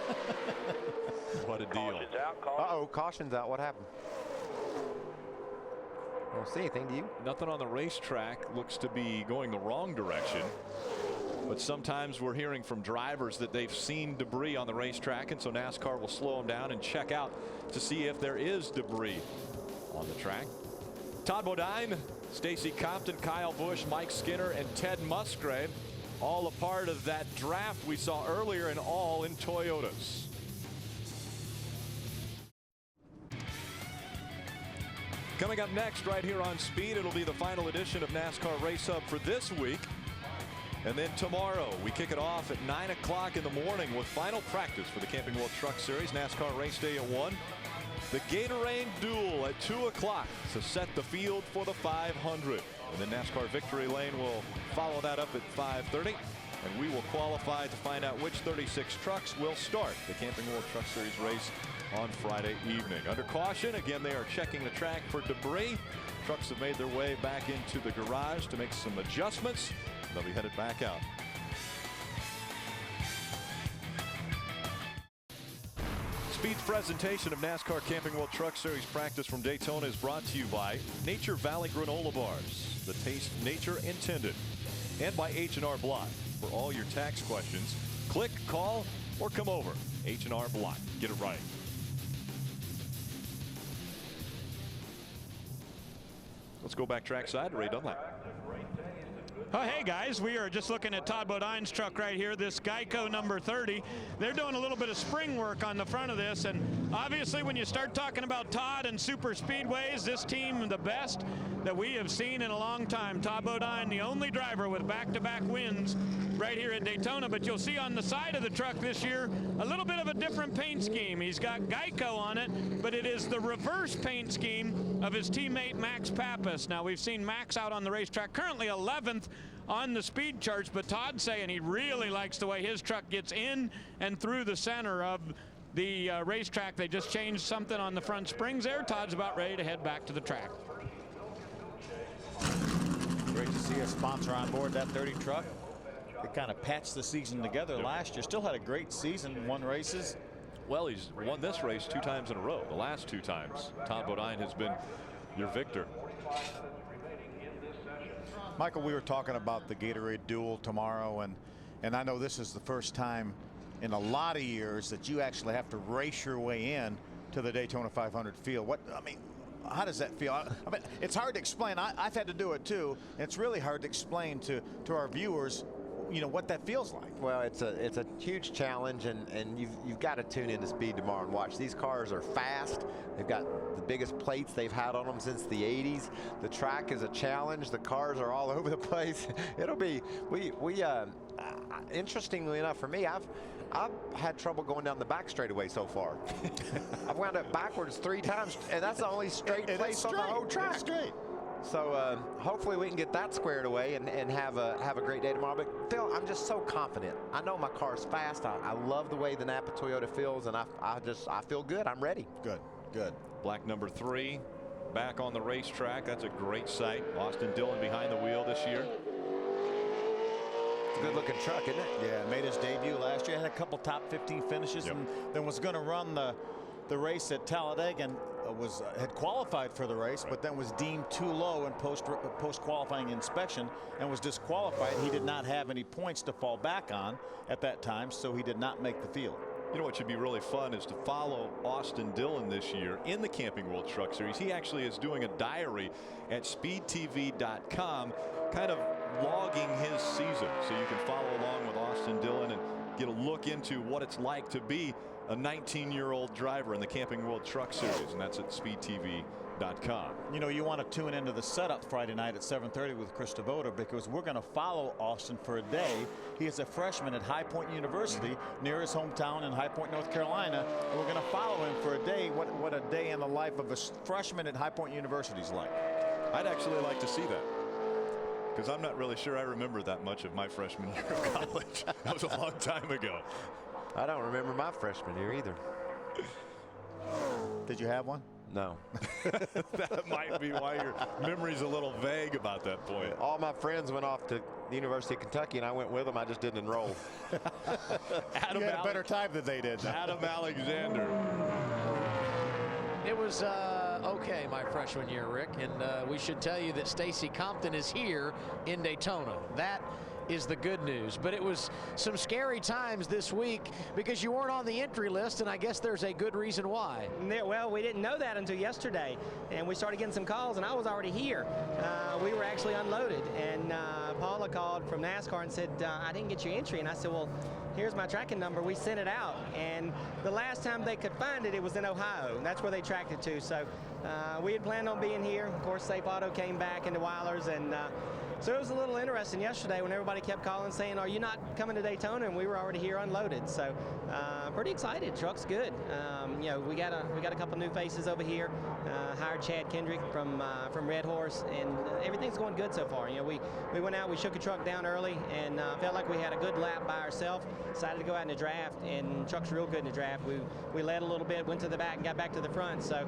[SPEAKER 1] What a deal.
[SPEAKER 2] Uh-oh, caution's out. What happened? I don't see anything, do you?
[SPEAKER 1] Nothing on the racetrack looks to be going the wrong direction. But sometimes we're hearing from drivers that they've seen debris on the racetrack, and so NASCAR will slow them down and check out to see if there is debris on the track. Todd Bodine, Stacy Compton, Kyle Busch, Mike Skinner, and Ted Musgrave, all a part of that draft we saw earlier, and all in Toyotas. Coming up next right here on Speed, it'll be the final edition of NASCAR Race Hub for this week. And then tomorrow we kick it off at 9 o'clock in the morning with final practice for the Camping World Truck Series. NASCAR race day at 1. The Gatorade Duel at 2 o'clock to set the field for the 500. And then NASCAR Victory Lane will follow that up at 5:30. And we will qualify to find out which 36 trucks will start the Camping World Truck Series race on Friday evening. Under caution, again, they are checking the track for debris. Trucks have made their way back into the garage to make some adjustments. They'll be headed back out. Speed's presentation of NASCAR Camping World Truck Series practice from Daytona is brought to you by Nature Valley Granola Bars, the taste nature intended, and by H&R Block. For all your tax questions, click, call, or come over. H&R Block. Get it right. Let's go back trackside to Ray Dunlap.
[SPEAKER 4] Oh, hey guys, we are just looking at Todd Bodine's truck right here, this Geico number 30. They're doing a little bit of spring work on the front of this, and obviously when you start talking about Todd and super speedways, this team the best that we have seen in a long time. Todd Bodine, the only driver with back-to-back wins right here at Daytona, but you'll see on the side of the truck this year a little bit of a different paint scheme. He's got Geico on it, but it is the reverse paint scheme of his teammate Max Papis. Now we've seen Max out on the racetrack, currently 11th on the speed charts, but Todd's saying he really likes the way his truck gets in and through the center of the racetrack. They just changed something on the front springs there. Todd's about ready to head back to the track.
[SPEAKER 3] Great to see a sponsor on board that 30 truck. They kind of patched the season together last year. Still had a great season, won races.
[SPEAKER 1] Well, he's won this race 2 times in a row. The last 2 times, Todd Bodine has been your victor.
[SPEAKER 3] Michael, we were talking about the Gatorade Duel tomorrow, and I know this is the first time in a lot of years that you actually have to race your way in to the Daytona 500 field. How does that feel? I mean, it's hard to explain. I've had to do it too. It's really hard to explain to our viewers, you know, what that feels like.
[SPEAKER 2] Well, it's a huge challenge, and you've got to tune into Speed tomorrow and watch. These cars are fast. They've got the biggest plates they've had on them since the 80s. The track is a challenge. The cars are all over the place. It'll be interestingly enough for me, I've had trouble going down the back straightaway so far. I've wound up backwards 3 times, and that's the only straight place on the whole track.
[SPEAKER 3] It's straight.
[SPEAKER 2] So hopefully we can get that squared away and have a great day tomorrow. But Phil, I'm just so confident. I know my car's fast. I love the way the Napa Toyota feels, and I feel good. I'm ready.
[SPEAKER 3] Good.
[SPEAKER 1] Black number 3 back on the racetrack. That's a great sight. Austin Dillon behind the wheel this year.
[SPEAKER 2] It's a good looking truck, isn't it?
[SPEAKER 3] Yeah, made his debut last year. Had a couple top 15 finishes, and then was going to run the race at Talladega, and had qualified for the race, but then was deemed too low in post qualifying inspection and was disqualified. He did not have any points to fall back on at that time, so he did not make the field.
[SPEAKER 1] You know what should be really fun is to follow Austin Dillon this year in the Camping World Truck Series. He actually is doing a diary at speedtv.com, kind of logging his season, so you can follow along with Austin Dillon and get a look into what it's like to be a 19-year-old driver in the Camping World Truck Series, and that's at speedtv.com.
[SPEAKER 3] You know, you want to tune into the setup Friday night at 7:30 with Chris Devoto, because we're going to follow Austin for a day. He is a freshman at High Point University, near his hometown in High Point, North Carolina. And we're going to follow him for a day. What a day in the life of a freshman at High Point University is like.
[SPEAKER 1] I'd actually like to see that, because I'm not really sure I remember that much of my freshman year of college. That was a long time ago.
[SPEAKER 2] I don't remember my freshman year either.
[SPEAKER 3] Did you have one?
[SPEAKER 2] No.
[SPEAKER 1] That might be why your memory's a little vague about that point.
[SPEAKER 2] All my friends went off to the University of Kentucky, and I went with them. I just didn't enroll.
[SPEAKER 3] Adam had a better time than they did.
[SPEAKER 1] Adam Alexander.
[SPEAKER 5] It was okay my freshman year, Rick, and we should tell you that Stacy Compton is here in Daytona. That is the good news. But it was some scary times this week because you weren't on the entry list, and I guess there's a good reason why.
[SPEAKER 12] Well, we didn't know that until yesterday, and we started getting some calls, and I was already here. We were actually unloaded, and Paula called from NASCAR and said, I didn't get your entry, and I said, well, here's my tracking number. We sent it out, and the last time they could find it, it was in Ohio, and that's where they tracked it to. So we had planned on being here. Of course, Safe Auto came back into Weilers, and so it was a little interesting yesterday when everybody kept calling saying, are you not coming to Daytona? And we were already here unloaded. So pretty excited. Truck's good. You know, we got a couple new faces over here. Hired Chad Kendrick from Red Horse, and everything's going good so far. You know, we went out, we shook a truck down early, and felt like we had a good lap by ourselves. Decided to go out in the draft, and truck's real good in the draft. We led a little bit, went to the back, and got back to the front. So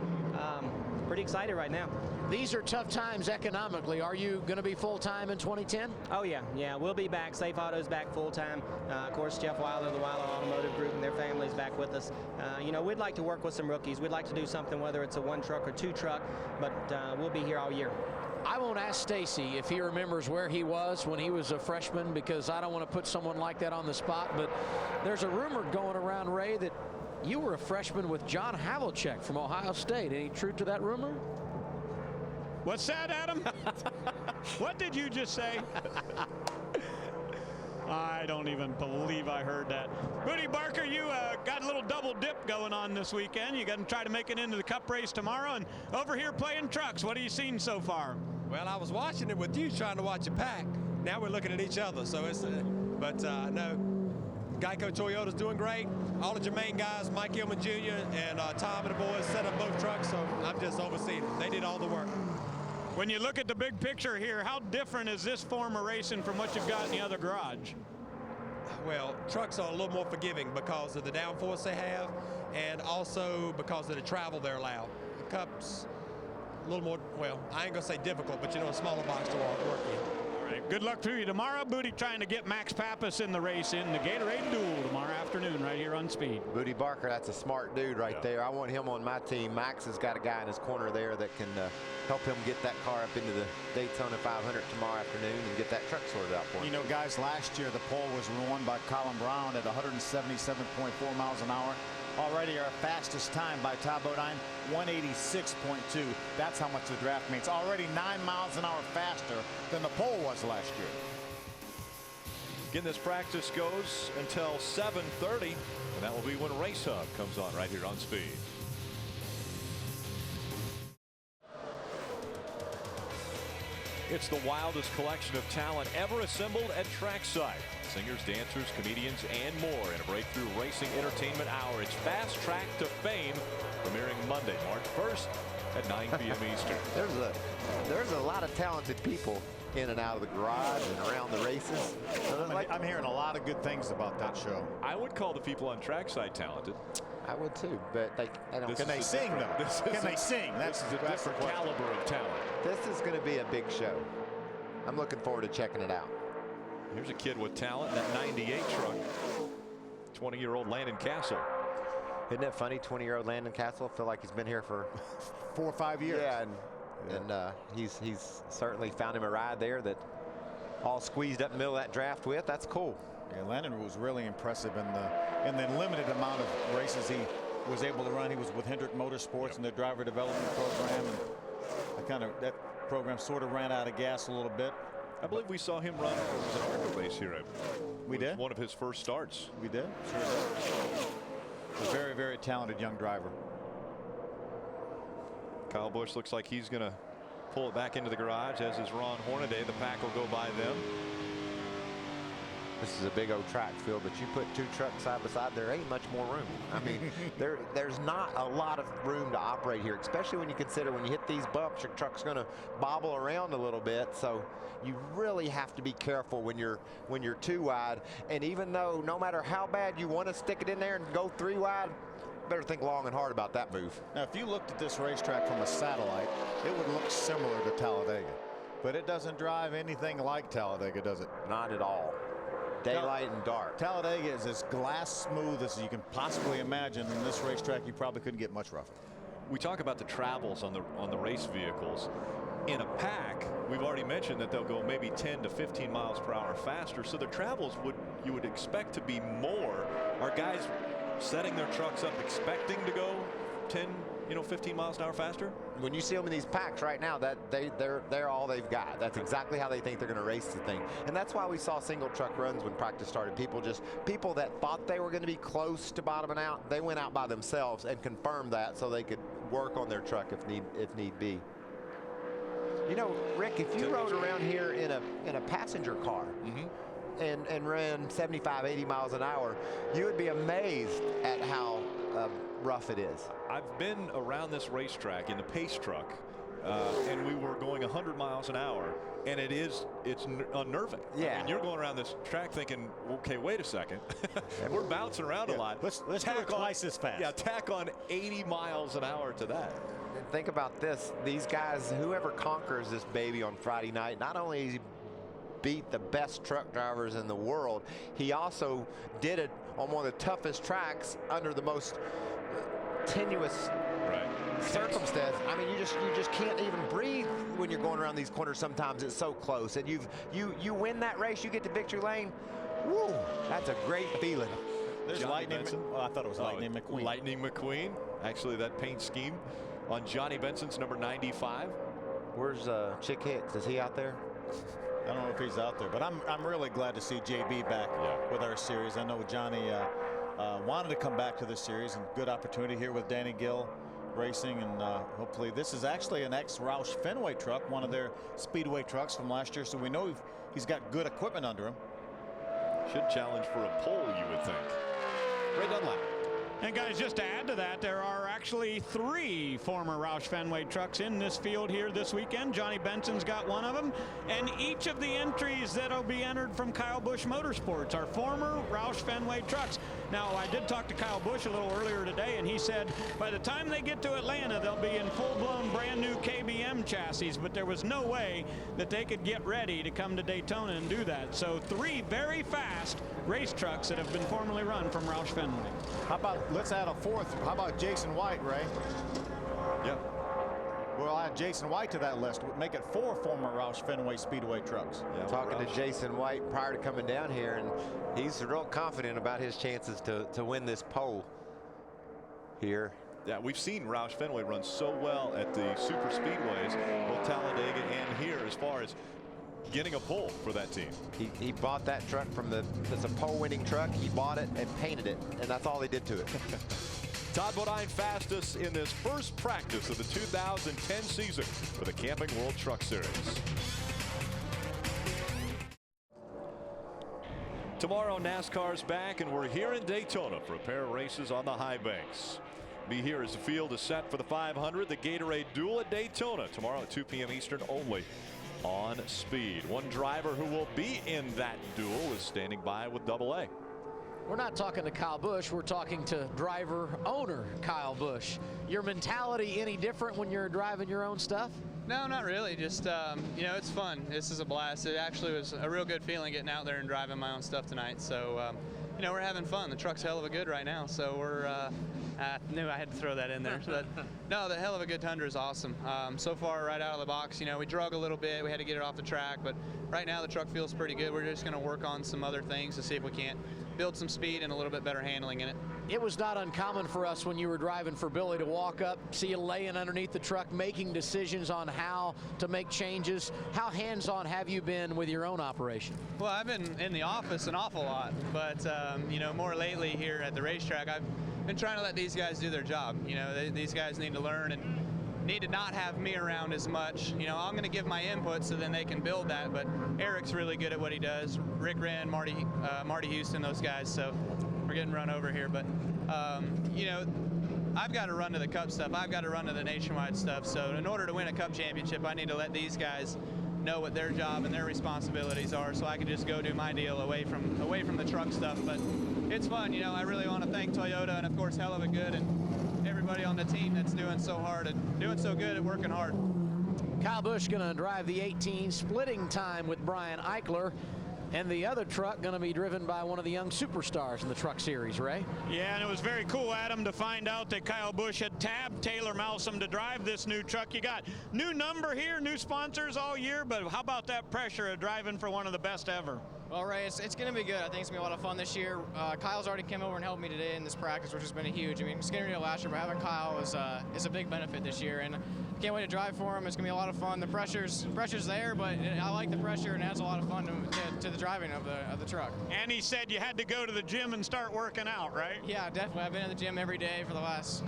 [SPEAKER 12] pretty excited right now.
[SPEAKER 5] These are tough times economically. Are you going to be full-time in 2010?
[SPEAKER 12] Oh, yeah. We'll be back. Safe Auto's back full-time. Of course, Jeff Weiler, the Weiler Automotive Group, and their family's back with us. You know, we'd like to work with some rookies. We'd like to do something, whether it's a one truck or two truck, but we'll be here all year.
[SPEAKER 5] I won't ask Stacy if he remembers where he was when he was a freshman, because I don't want to put someone like that on the spot, but there's a rumor going around, Ray, that you were a freshman with John Havlicek from Ohio State. Any truth to that rumor?
[SPEAKER 4] What's that, Adam? What did you just say? I don't even believe I heard that. Booty Barker, you got a little double dip going on this weekend. You're going to try to make it into the Cup race tomorrow, and over here playing trucks. What have you seen so far?
[SPEAKER 13] Well, I was watching it with you, trying to watch a pack. Now we're looking at each other, so it's no. Geico Toyota's doing great. All of your main guys, Mike Gilman Jr. and Tom and the boys set up both trucks, so I'm just overseeing it. They did all the work.
[SPEAKER 4] When you look at the big picture here, how different is this form of racing from what you've got in the other garage?
[SPEAKER 13] Well, trucks are a little more forgiving because of the downforce they have, and also because of the travel they're allowed. The Cup's a little more, well, I ain't gonna say difficult, but you know, a smaller box to work in.
[SPEAKER 4] All right, good luck to you tomorrow. Booty trying to get Max Papis in the race in the Gatorade Duel tomorrow afternoon right here on Speed.
[SPEAKER 2] Booty Barker, that's a smart dude right there. I want him on my team. Max has got a guy in his corner there that can help him get that car up into the Daytona 500 tomorrow afternoon and get that truck sorted out for him.
[SPEAKER 3] You know, guys, last year the pole was won by Colin Brown at 177.4 miles an hour. Already our fastest time by Todd Bodine, 186.2. That's how much the draft means. Already 9 miles an hour faster than the pole was last year.
[SPEAKER 1] Again, this practice goes until 7:30, and that will be when Race Hub comes on right here on Speed. It's the wildest collection of talent ever assembled at trackside. Singers, dancers, comedians, and more in a breakthrough racing entertainment hour. It's Fast Track to Fame, premiering Monday, March 1st at 9 p.m. Eastern.
[SPEAKER 2] There's a lot of talented people in and out of the garage and around the races. So
[SPEAKER 3] I'm hearing a lot of good things about that show.
[SPEAKER 1] I would call the people on trackside talented.
[SPEAKER 2] I would too, but they don't.
[SPEAKER 3] Can they sing though? Can they sing?
[SPEAKER 1] That's a different caliber of talent.
[SPEAKER 2] This is going to be a big show. I'm looking forward to checking it out.
[SPEAKER 1] Here's a kid with talent in that 98 truck. 20-year-old Landon Castle.
[SPEAKER 2] Isn't that funny? 20-year-old Landon Castle. I feel like he's been here for
[SPEAKER 3] 4 or 5 years.
[SPEAKER 2] Yeah, and he's certainly found him a ride there that all squeezed up in the middle of that draft with. That's cool.
[SPEAKER 3] Yeah, Landon was really impressive in the limited amount of races he was able to run. He was with Hendrick Motorsports in their driver development program, and that program sort of ran out of gas a little bit.
[SPEAKER 1] I believe we saw him run an ARCA race here.
[SPEAKER 3] We did?
[SPEAKER 1] One of his first starts.
[SPEAKER 3] We did? Sure did. A very, very talented young driver.
[SPEAKER 1] Kyle Busch looks like he's going to pull it back into the garage, as is Ron Hornaday. The pack will go by them.
[SPEAKER 2] This is a big old track field, but you put two trucks side by side, there ain't much more room. I mean, there's not a lot of room to operate here, especially when you consider when you hit these bumps, your truck's going to bobble around a little bit. So you really have to be careful when you're too wide. And even though no matter how bad you want to stick it in there and go 3 wide, better think long and hard about that move.
[SPEAKER 3] Now, if you looked at this racetrack from a satellite, it would look similar to Talladega. But it doesn't drive anything like Talladega, does it?
[SPEAKER 2] Not at all. Daylight and dark.
[SPEAKER 3] Talladega is as glass smooth as you can possibly imagine. In this racetrack, you probably couldn't get much rougher.
[SPEAKER 1] We talk about the travels on the race vehicles. In a pack, we've already mentioned that they'll go maybe 10 to 15 miles per hour faster. So the travels you would expect to be more. Are guys setting their trucks up expecting to go 10, 15 miles an hour faster?
[SPEAKER 2] When you see them in these packs right now, that they're all they've got. That's exactly how they think they're going to race the thing. And that's why we saw single truck runs when practice started. People that thought they were going to be close to bottoming out, they went out by themselves and confirmed that so they could work on their truck if need be. Rick, if you rode around here in a passenger car and ran 75, 80 miles an hour, you would be amazed at how rough it is.
[SPEAKER 1] I've been around this racetrack in the pace truck, and we were going 100 miles an hour, and it's unnerving.
[SPEAKER 2] Yeah.
[SPEAKER 1] I mean, you're going around this track thinking, okay, wait a second. We're bouncing around a lot.
[SPEAKER 3] Let's do it twice as fast.
[SPEAKER 1] Yeah, tack on 80 miles an hour to that.
[SPEAKER 2] And think about this. These guys, whoever conquers this baby on Friday night, not only is he beat the best truck drivers in the world, he also did it on one of the toughest tracks under the most tenuous circumstance. I mean, you just can't even breathe when you're going around these corners. Sometimes it's so close, and you win that race, you get to victory lane. Woo, that's a great feeling.
[SPEAKER 3] There's Lightning. Oh, I thought it was Lightning McQueen.
[SPEAKER 1] Lightning McQueen. Actually, that paint scheme on Johnny Benson's number 95.
[SPEAKER 2] Where's Chick Hicks? Is he out there?
[SPEAKER 3] I don't know if he's out there, but I'm really glad to see JB back with our series. I know Johnny wanted to come back to this series, and good opportunity here with Danny Gill Racing, and hopefully this is actually an ex-Roush Fenway truck, one of their Speedway trucks from last year, so we know he's got good equipment under him.
[SPEAKER 1] Should challenge for a pole, you would think. Ray Dunlap.
[SPEAKER 4] And guys, just to add to that, there are actually 3 former Roush Fenway trucks in this field here this weekend. Johnny Benson's got one of them, and each of the entries that'll be entered from Kyle Busch Motorsports are former Roush Fenway trucks. Now, I did talk to Kyle Busch a little earlier today, and he said by the time they get to Atlanta, they'll be in full-blown brand new KBM chassis, but there was no way that they could get ready to come to Daytona and do that. So 3 very fast race trucks that have been formerly run from Roush Fenway.
[SPEAKER 3] How about, let's add a 4th. How about Jason White, Ray?
[SPEAKER 1] Yeah.
[SPEAKER 3] We'll add Jason White to that list. Make it 4 former Roush Fenway Speedway trucks.
[SPEAKER 2] Yeah, talking to Jason White prior to coming down here, and he's real confident about his chances to win this pole here.
[SPEAKER 1] Yeah, we've seen Roush Fenway run so well at the super speedways, both Talladega and here, as far as getting a pole for that team.
[SPEAKER 2] He bought that truck from it's a pole winning truck. He bought it and painted it, and that's all he did to it.
[SPEAKER 1] Todd Bodine fastest in this first practice of the 2010 season for the Camping World Truck Series. Tomorrow, NASCAR's back, and we're here in Daytona for a pair of races on the high banks. Be here as the field is set for the 500, the Gatorade Duel at Daytona tomorrow at 2 p.m. Eastern only on Speed. One driver who will be in that duel is standing by with AA.
[SPEAKER 5] We're not talking to Kyle Busch, we're talking to driver owner Kyle Busch. Your mentality any different when you're driving your own stuff?
[SPEAKER 10] No, not really. Just, it's fun. This is a blast. It actually was a real good feeling getting out there and driving my own stuff tonight. So, we're having fun. The truck's hell of a good right now. So we're, I knew I had to throw that in there. But no, the hell of a good Tundra is awesome. So far, right out of the box, we drug a little bit. We had to get it off the track. But right now, the truck feels pretty good. We're just going to work on some other things to see if we can't build some speed and a little bit better handling in it.
[SPEAKER 5] It was not uncommon for us when you were driving for Billy to walk up, see you laying underneath the truck, making decisions on how to make changes. How hands-on have you been with your own operation?
[SPEAKER 10] Well, I've been in the office an awful lot, but more lately here at the racetrack, I've been trying to let these guys do their job. These guys need to learn and need to not have me around as much. I'm going to give my input so then they can build that, but Eric's really good at what he does. Rick Wren, Marty Houston, those guys, so we're getting run over here. But, I've got to run to the Cup stuff. I've got to run to the nationwide stuff. So in order to win a Cup championship, I need to let these guys know what their job and their responsibilities are, so I can just go do my deal away from the truck stuff. But it's fun, you know. I really want to thank Toyota and of course Hell of a Good and everybody on the team that's doing so hard and doing so good at working hard.
[SPEAKER 5] Kyle Busch going to drive the 18, splitting time with Brian Eichler. And the other truck going to be driven by one of the young superstars in the truck series, Ray.
[SPEAKER 4] Yeah, and it was very cool, Adam, to find out that Kyle Busch had tabbed Tayler Malsam to drive this new truck. You got new number here, new sponsors all year, but how about that pressure of driving for one of the best ever?
[SPEAKER 14] Well, Ray, it's going to be good. I think it's going to be a lot of fun this year. Kyle's already came over and helped me today in this practice, which has been a huge. I mean, Skinner did last year, but having Kyle is a big benefit this year, and I can't wait to drive for him. It's going to be a lot of fun. The pressure's there, but I like the pressure, and it adds a lot of fun to the driving of the truck.
[SPEAKER 4] And he said you had to go to the gym and start working out, right?
[SPEAKER 14] Yeah, definitely. I've been at the gym every day for the last,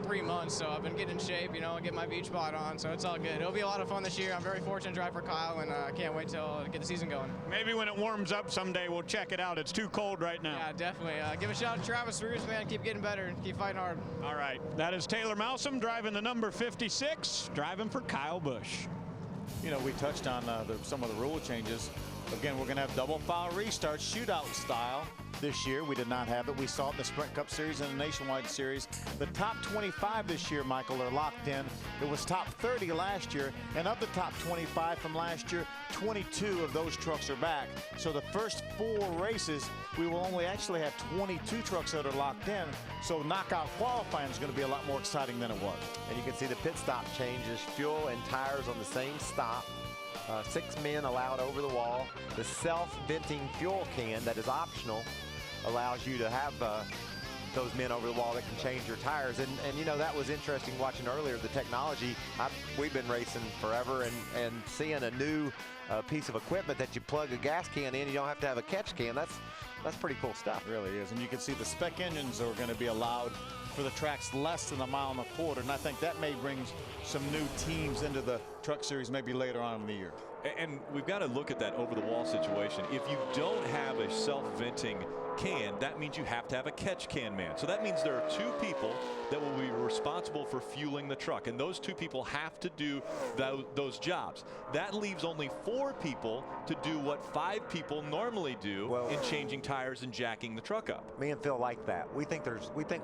[SPEAKER 14] 3 months, so I've been getting in shape, get my beach bod on, so it's all good. It'll be a lot of fun this year. I'm very fortunate to drive for Kyle, and I can't wait till get the season going.
[SPEAKER 4] Maybe when it warms up someday, we'll check it out. It's too cold right now.
[SPEAKER 14] Yeah, definitely. Give a shout out to Travis Roos, man. Keep getting better and keep fighting hard.
[SPEAKER 4] All right. That is Tayler Malsam driving the number 56, driving for Kyle Busch.
[SPEAKER 3] You know, we touched on some of the rule changes. Again, we're going to have double file restart, shootout style this year. We did not have it. We saw it in the Sprint Cup Series and the Nationwide Series. The top 25 this year, Michael, are locked in. It was top 30 last year, and of the top 25 from last year, 22 of those trucks are back. So the first 4 races, we will only actually have 22 trucks that are locked in. So knockout qualifying is going to be a lot more exciting than it was.
[SPEAKER 2] And you can see the pit stop changes, fuel and tires on the same stop. 6 men allowed over the wall. The self-venting fuel can that is optional allows you to have those men over the wall that can change your tires. And that was interesting watching earlier the technology. We've been racing forever, and seeing a new piece of equipment that you plug a gas can in, you don't have to have a catch can. That's pretty cool stuff.
[SPEAKER 3] It really is. And you can see the spec engines are going to be allowed for the tracks less than 1.25 miles. And I think that may bring some new teams into the truck series maybe later on in the year.
[SPEAKER 1] And we've got to look at that over-the-wall situation. If you don't have a self-venting can, that means you have to have a catch can man. So that means there are 2 people that will be responsible for fueling the truck, and those 2 people have to do those jobs. That leaves only 4 people to do what 5 people normally do in changing tires and jacking the truck up.
[SPEAKER 2] Me and Phil like that. We think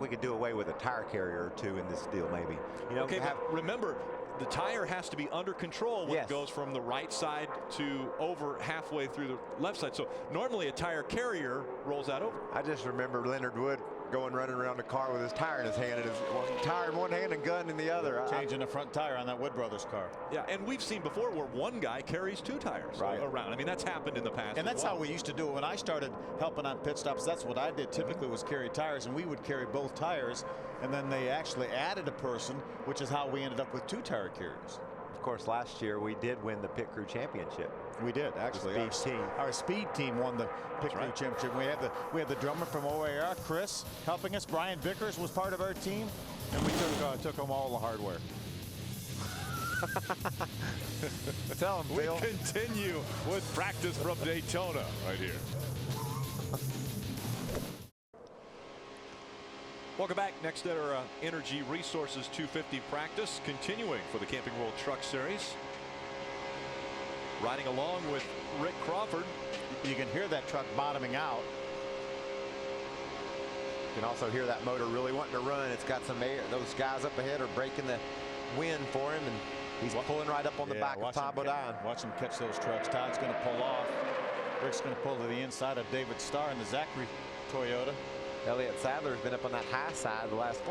[SPEAKER 2] we could do away with a tire carrier or 2 in this deal, maybe.
[SPEAKER 1] Okay, but remember, the tire has to be under control when it goes from the right side to over halfway through the left side. So normally a tire carrier rolls that over.
[SPEAKER 2] I just remember Leonard Wood running around the car with his tire in his hand and his tire in one hand and gun in the other.
[SPEAKER 3] Changing the front tire on that Wood Brothers car.
[SPEAKER 1] Yeah, and we've seen before where one guy carries 2 tires around. I mean, that's happened in the past.
[SPEAKER 3] And that's how we used to do it. When I started helping on pit stops, that's what I did typically, was carry tires, and we would carry both tires, and then they actually added a person, which is how we ended up with 2 tire carriers.
[SPEAKER 2] Of course, last year we did win the Pit Crew Championship.
[SPEAKER 3] We did, actually. Our speed team won the Pit Crew Championship. We had the drummer from OAR, Chris, helping us. Brian Vickers was part of our team, and we took home all the hardware.
[SPEAKER 2] Tell him, Phil.
[SPEAKER 1] We continue with practice from Daytona right here. Welcome back. Nextera Energy Resources 250 practice continuing for the Camping World Truck Series. Riding along with Rick Crawford.
[SPEAKER 3] You can hear that truck bottoming out.
[SPEAKER 2] You can also hear that motor really wanting to run. It's got some air. Those guys up ahead are breaking the wind for him, and he's pulling right up on the back of Todd Bodine.
[SPEAKER 3] Watch him catch those trucks. Todd's going to pull off. Rick's going to pull to the inside of David Starr in the Zachary Toyota.
[SPEAKER 2] Elliot Sadler has been up on that high side the last.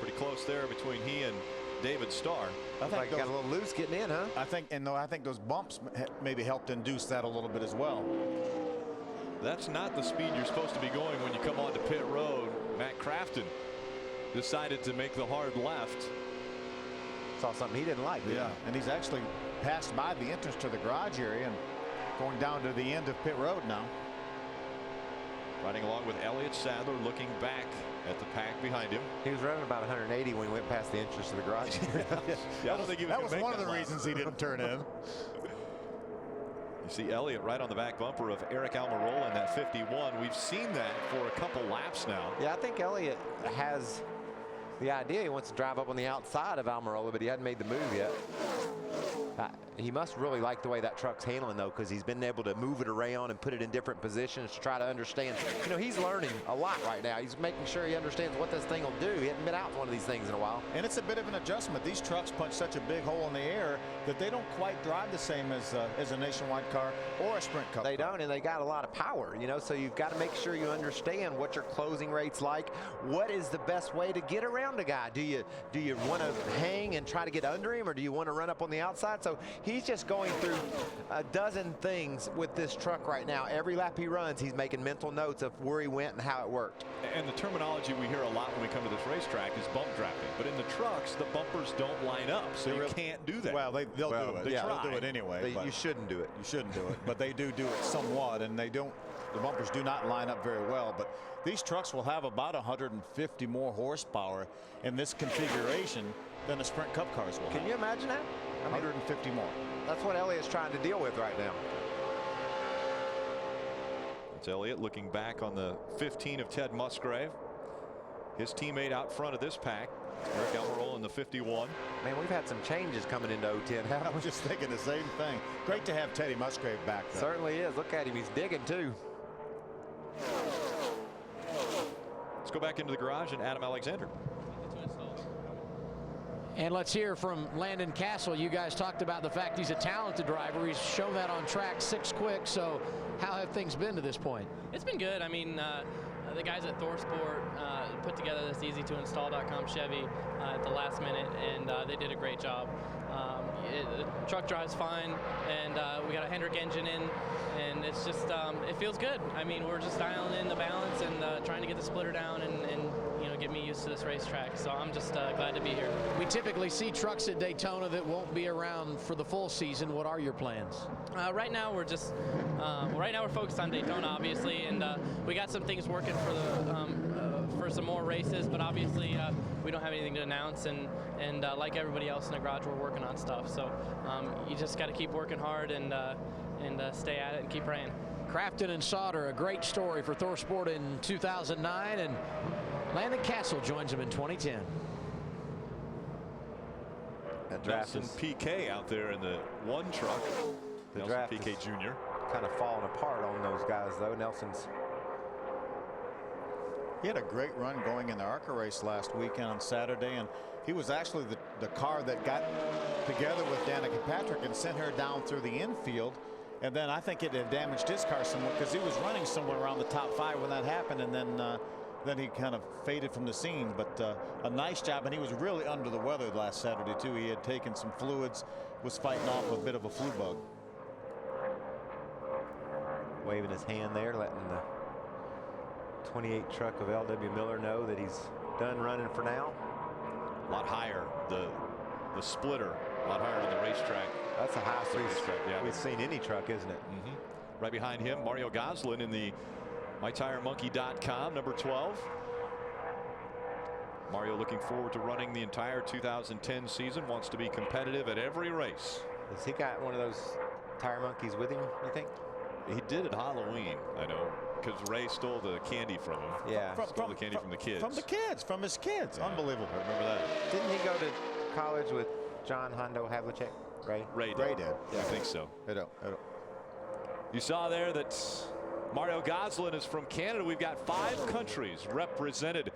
[SPEAKER 1] Pretty close there between he and David Starr.
[SPEAKER 2] I think got a little loose getting in, huh?
[SPEAKER 3] I think those bumps maybe helped induce that a little bit as well.
[SPEAKER 1] That's not the speed you're supposed to be going when you come onto pit road. Matt Crafton decided to make the hard left.
[SPEAKER 2] Saw something he didn't like.
[SPEAKER 3] Yeah, and he's actually passed by the entrance to the garage area and going down to the end of pit road now.
[SPEAKER 1] Riding along with Elliot Sadler, looking back at the pack behind him.
[SPEAKER 2] He was running about 180 when he went past the entrance to the garage.
[SPEAKER 3] That was one of the reasons he didn't turn in.
[SPEAKER 1] You see Elliot right on the back bumper of Eric Almirola in that 51. We've seen that for a couple laps now.
[SPEAKER 2] Yeah, I think Elliot has the idea he wants to drive up on the outside of Almirola, but he hadn't made the move yet. He must really like the way that truck's handling, though, because he's been able to move it around and put it in different positions to try to understand. You know, he's learning a lot right now. He's making sure he understands what this thing will do. He hasn't been out to one of these things in a while.
[SPEAKER 3] And it's a bit of an adjustment. These trucks punch such a big hole in the air that they don't quite drive the same as a Nationwide car or a Sprint Cup
[SPEAKER 2] They
[SPEAKER 3] car.
[SPEAKER 2] don't, and they got a lot of power, you know, so you've got to make sure you understand what your closing rate's like. What is the best way to get around a guy? Do you want to hang and try to get under him, or do you want to run up on the outside? So he's just going through a dozen things with this truck right now. Every lap he runs, he's making mental notes of where he went and how it worked.
[SPEAKER 1] And the terminology we hear a lot when we come to this racetrack is bump drafting. But in the trucks, the bumpers don't line up, so you can't do that.
[SPEAKER 3] Well, they'll do it. Yeah, they'll do it anyway.
[SPEAKER 2] You shouldn't do it.
[SPEAKER 3] You shouldn't do it, but they do it somewhat, and they don't. The bumpers do not line up very well, but these trucks will have about 150 more horsepower in this configuration than the Sprint Cup cars will.
[SPEAKER 2] Can you imagine that?
[SPEAKER 3] 150 more.
[SPEAKER 2] That's what Elliot's trying to deal with right now.
[SPEAKER 1] It's Elliot looking back on the 15 of Ted Musgrave. His teammate out front of this pack, Rick Almirola in the 51.
[SPEAKER 2] Man, we've had some changes coming into 010.
[SPEAKER 3] I was just thinking the same thing. Great to have Teddy Musgrave back, though.
[SPEAKER 2] Certainly is. Look at him. He's digging, too.
[SPEAKER 1] Let's go back into the garage and Adam Alexander.
[SPEAKER 5] And let's hear from Landon Castle. You guys talked about the fact he's a talented driver. He's shown that on track 6 quick. So how have things been to this point?
[SPEAKER 10] It's been good. I mean, the guys at ThorSport put together this easy-to-install.com Chevy at the last minute, and they did a great job. The truck drives fine, and we got a Hendrick engine in, and it's just, it feels good. I mean, we're just dialing in the balance and trying to get the splitter down and you know, get me used to this racetrack. So I'm just glad to be here.
[SPEAKER 5] We typically see trucks at Daytona that won't be around for the full season. What are your plans?
[SPEAKER 10] Right now we're just, right now we're focused on Daytona, obviously, and we got some things working for the for some more races, but obviously we don't have anything to announce, and like everybody else in the garage, we're working on stuff. So you just got to keep working hard and stay at it and keep praying.
[SPEAKER 5] Crafton and Sauter, a great story for ThorSport in 2009, and Landon Castle joins him in 2010.
[SPEAKER 1] Nelson PK out there in the one truck.
[SPEAKER 2] The
[SPEAKER 1] Nelson
[SPEAKER 2] draft
[SPEAKER 1] PK Jr.
[SPEAKER 2] kind of falling apart on those guys, though. Nelson's.
[SPEAKER 3] He had a great run going in the ARCA race last weekend on Saturday, and he was actually the car that got together with Danica Patrick and sent her down through the infield. And then I think it had damaged his car somewhat because he was running somewhere around the top 5 when that happened, and then he kind of faded from the scene. But a nice job, and he was really under the weather last Saturday too. He had taken some fluids, was fighting off a bit of a flu bug.
[SPEAKER 2] Waving his hand there, letting the 28 truck of L.W. Miller know that he's done running for now.
[SPEAKER 1] A lot higher, the splitter, a lot higher than the racetrack.
[SPEAKER 2] That's the highest
[SPEAKER 1] Yeah,
[SPEAKER 2] we've seen any truck, isn't it?
[SPEAKER 1] Right behind him, Mario Goslin in the MyTireMonkey.com, number 12. Mario looking forward to running the entire 2010 season, wants to be competitive at every race.
[SPEAKER 2] Has he got one of those tire monkeys with him, you think?
[SPEAKER 1] He did at Halloween, I know, because Ray stole the candy from him.
[SPEAKER 2] Yeah.
[SPEAKER 1] Stole the candy from the kids.
[SPEAKER 3] From his kids.
[SPEAKER 1] Yeah.
[SPEAKER 3] Unbelievable.
[SPEAKER 1] I remember that.
[SPEAKER 2] Didn't he go to college with John Hondo Havlicek?
[SPEAKER 1] Ray did.
[SPEAKER 3] Yeah.
[SPEAKER 1] I think so.
[SPEAKER 3] I don't.
[SPEAKER 1] You saw there that Mario Goslin is from Canada. We've got 5 countries represented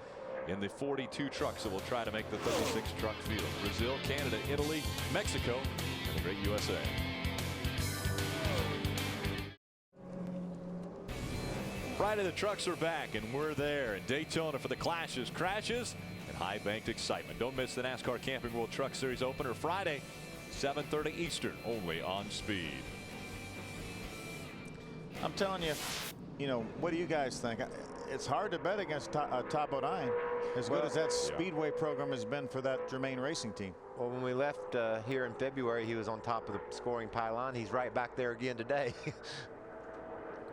[SPEAKER 1] in the 42 trucks that will try to make the 36 truck field. Brazil, Canada, Italy, Mexico, and the great USA. Friday the trucks are back, and we're there in Daytona for the clashes, crashes, and high-banked excitement. Don't miss the NASCAR Camping World Truck Series opener Friday, 7:30 Eastern, only on Speed.
[SPEAKER 3] I'm telling you, you know, what do you guys think? It's hard to bet against Todd Bodine, as good as that Speedway program has been for that Germain Racing team.
[SPEAKER 2] Well, when we left here in February, he was on top of the scoring pylon. He's right back there again today.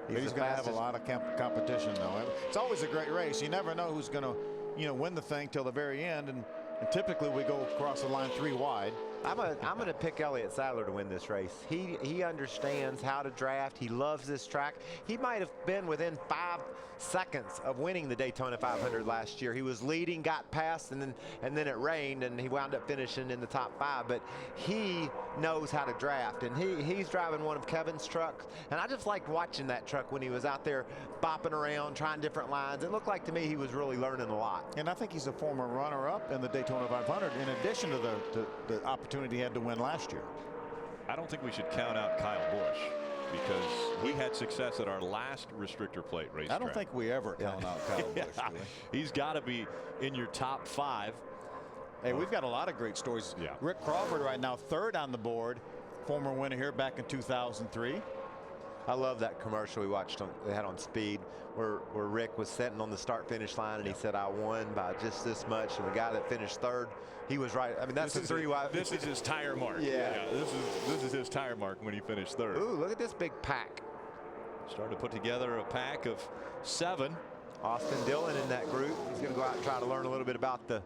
[SPEAKER 3] He's going to have a lot of competition, though. It's always a great race. You never know who's going to, win the thing till the very end. And typically we go across the line 3 wide.
[SPEAKER 2] I'm going to pick Elliot Sadler to win this race. He understands how to draft. He loves this track. He might have been within 5 seconds of winning the Daytona 500 last year. He was leading, got past, and then it rained, and he wound up finishing in the top 5. But he knows how to draft, and he's driving one of Kevin's trucks. And I just liked watching that truck when he was out there bopping around, trying different lines. It looked like to me he was really learning a lot.
[SPEAKER 3] And I think he's a former runner-up in the Daytona 500, in addition to the opportunity he had to win last year.
[SPEAKER 1] I don't think we should count out Kyle Busch, because he had success at our last restrictor plate race.
[SPEAKER 3] I don't think we ever count out Kyle Busch.
[SPEAKER 1] He's got to be in your top 5.
[SPEAKER 3] Hey, we've got a lot of great stories.
[SPEAKER 1] Yeah.
[SPEAKER 3] Rick Crawford right now 3rd on the board, former winner here back in 2003.
[SPEAKER 2] I love that commercial we watched they had on Speed where Rick was sitting on the start-finish line, and he said, I won by just this much. And the guy that finished 3rd, he was right. I mean, that's the 3 wide.
[SPEAKER 1] This is his tire mark.
[SPEAKER 2] Yeah.
[SPEAKER 1] This is his tire mark when he finished 3rd.
[SPEAKER 2] Ooh, look at this big pack.
[SPEAKER 1] Starting to put together a pack of 7.
[SPEAKER 2] Austin Dillon in that group. He's going to go out and try to learn a little bit about the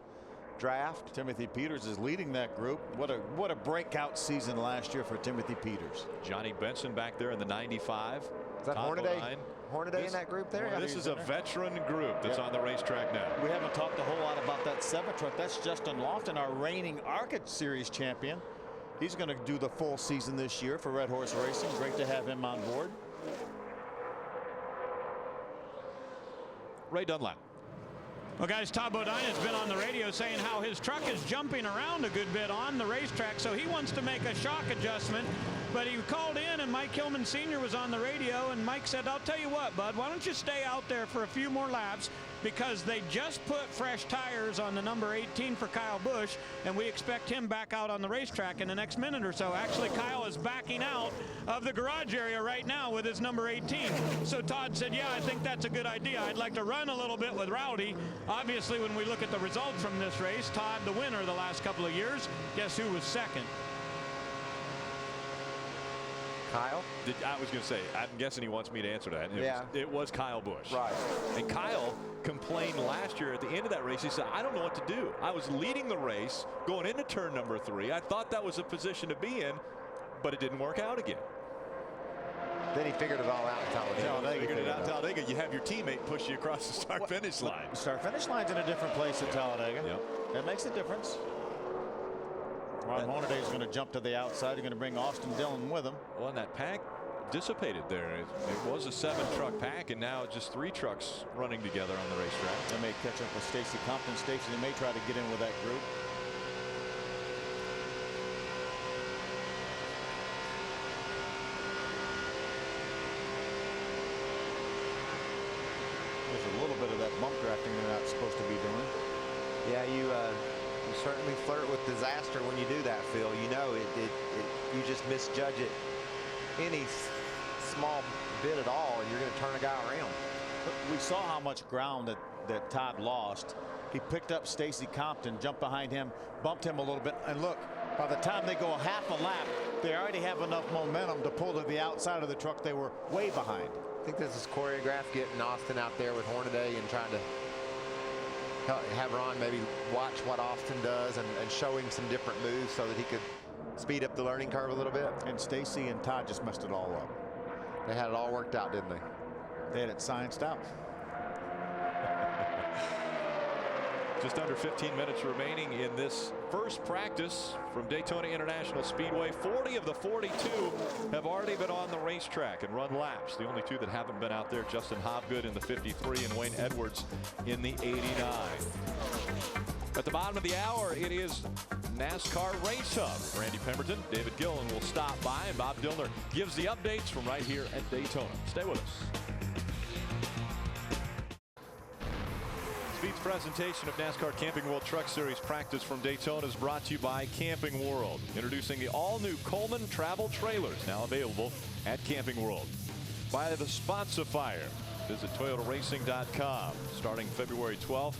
[SPEAKER 2] draft.
[SPEAKER 3] Timothy Peters is leading that group. What a breakout season last year for Timothy Peters.
[SPEAKER 1] Johnny Benson back there in the 95.
[SPEAKER 2] Is that Hornaday in that group there?
[SPEAKER 1] This is a veteran group that's on the racetrack now.
[SPEAKER 3] We haven't talked a whole lot about that 7 truck. That's Justin Lofton, our reigning ARCA Series champion. He's going to do the full season this year for Red Horse Racing. Great to have him on board.
[SPEAKER 1] Ray Dunlap.
[SPEAKER 4] Well, guys, Todd Bodine has been on the radio saying how his truck is jumping around a good bit on the racetrack, so he wants to make a shock adjustment. But he called in, and Mike Hillman Sr. was on the radio, and Mike said, I'll tell you what, bud, why don't you stay out there for a few more laps, because they just put fresh tires on the number 18 for Kyle Busch, and we expect him back out on the racetrack in the next minute or so. Actually, Kyle is backing out of the garage area right now with his number 18. So Todd said, yeah, I think that's a good idea. I'd like to run a little bit with Rowdy. Obviously, when we look at the results from this race, Todd, the winner the last couple of years, guess who was second?
[SPEAKER 2] Kyle?
[SPEAKER 1] I was going to say, I'm guessing he wants me to answer that. It was Kyle Busch.
[SPEAKER 2] Right.
[SPEAKER 1] And Kyle complained last year at the end of that race. He said, I don't know what to do. I was leading the race going into turn number 3. I thought that was a position to be in, but it didn't work out again.
[SPEAKER 2] Then he figured it all out in Talladega.
[SPEAKER 1] Figured it out in Talladega. You have your teammate push you across the start-finish line.
[SPEAKER 3] Start-finish line's in a different place at Talladega.
[SPEAKER 1] Yep.
[SPEAKER 3] That makes a difference. Ron Hornaday is going to jump to the outside. He's going to bring Austin Dillon with him.
[SPEAKER 1] Well, and that pack dissipated there. It was a 7-truck pack, and now just 3 trucks running together on the racetrack.
[SPEAKER 3] They may catch up with Stacy Compton. Stacy, they may try to get in with that group. There's a little bit of that bump drafting they're not supposed to be doing.
[SPEAKER 2] Yeah, you certainly flirt with disaster when you do that, Phil. You know, you just misjudge it any small bit at all, and you're going to turn a guy around.
[SPEAKER 3] But we saw how much ground that Todd lost. He picked up Stacy Compton, jumped behind him, bumped him a little bit, and look, by the time they go half a lap, they already have enough momentum to pull to the outside of the truck. They were way behind.
[SPEAKER 2] I think this is choreographed, getting Austin out there with Hornaday and trying to have Ron maybe watch what Austin does and show him some different moves so that he could speed up the learning curve a little bit.
[SPEAKER 3] And Stacy and Todd just messed it all up.
[SPEAKER 2] They had it all worked out, didn't they?
[SPEAKER 3] They had it scienced out.
[SPEAKER 1] Just under 15 minutes remaining in this first practice from Daytona International Speedway. 40 of the 42 have already been on the racetrack and run laps. The only 2 that haven't been out there, Justin Hobgood in the 53 and Wayne Edwards in the 89. At the bottom of the hour, it is NASCAR Race Hub. Randy Pemberton, David Gillen will stop by, and Bob Dillner gives the updates from right here at Daytona. Stay with us. Speed's presentation of NASCAR Camping World Truck Series practice from Daytona is brought to you by Camping World. Introducing the all-new Coleman Travel Trailers, now available at Camping World. By the Sponsifier. Visit ToyotaRacing.com starting February 12th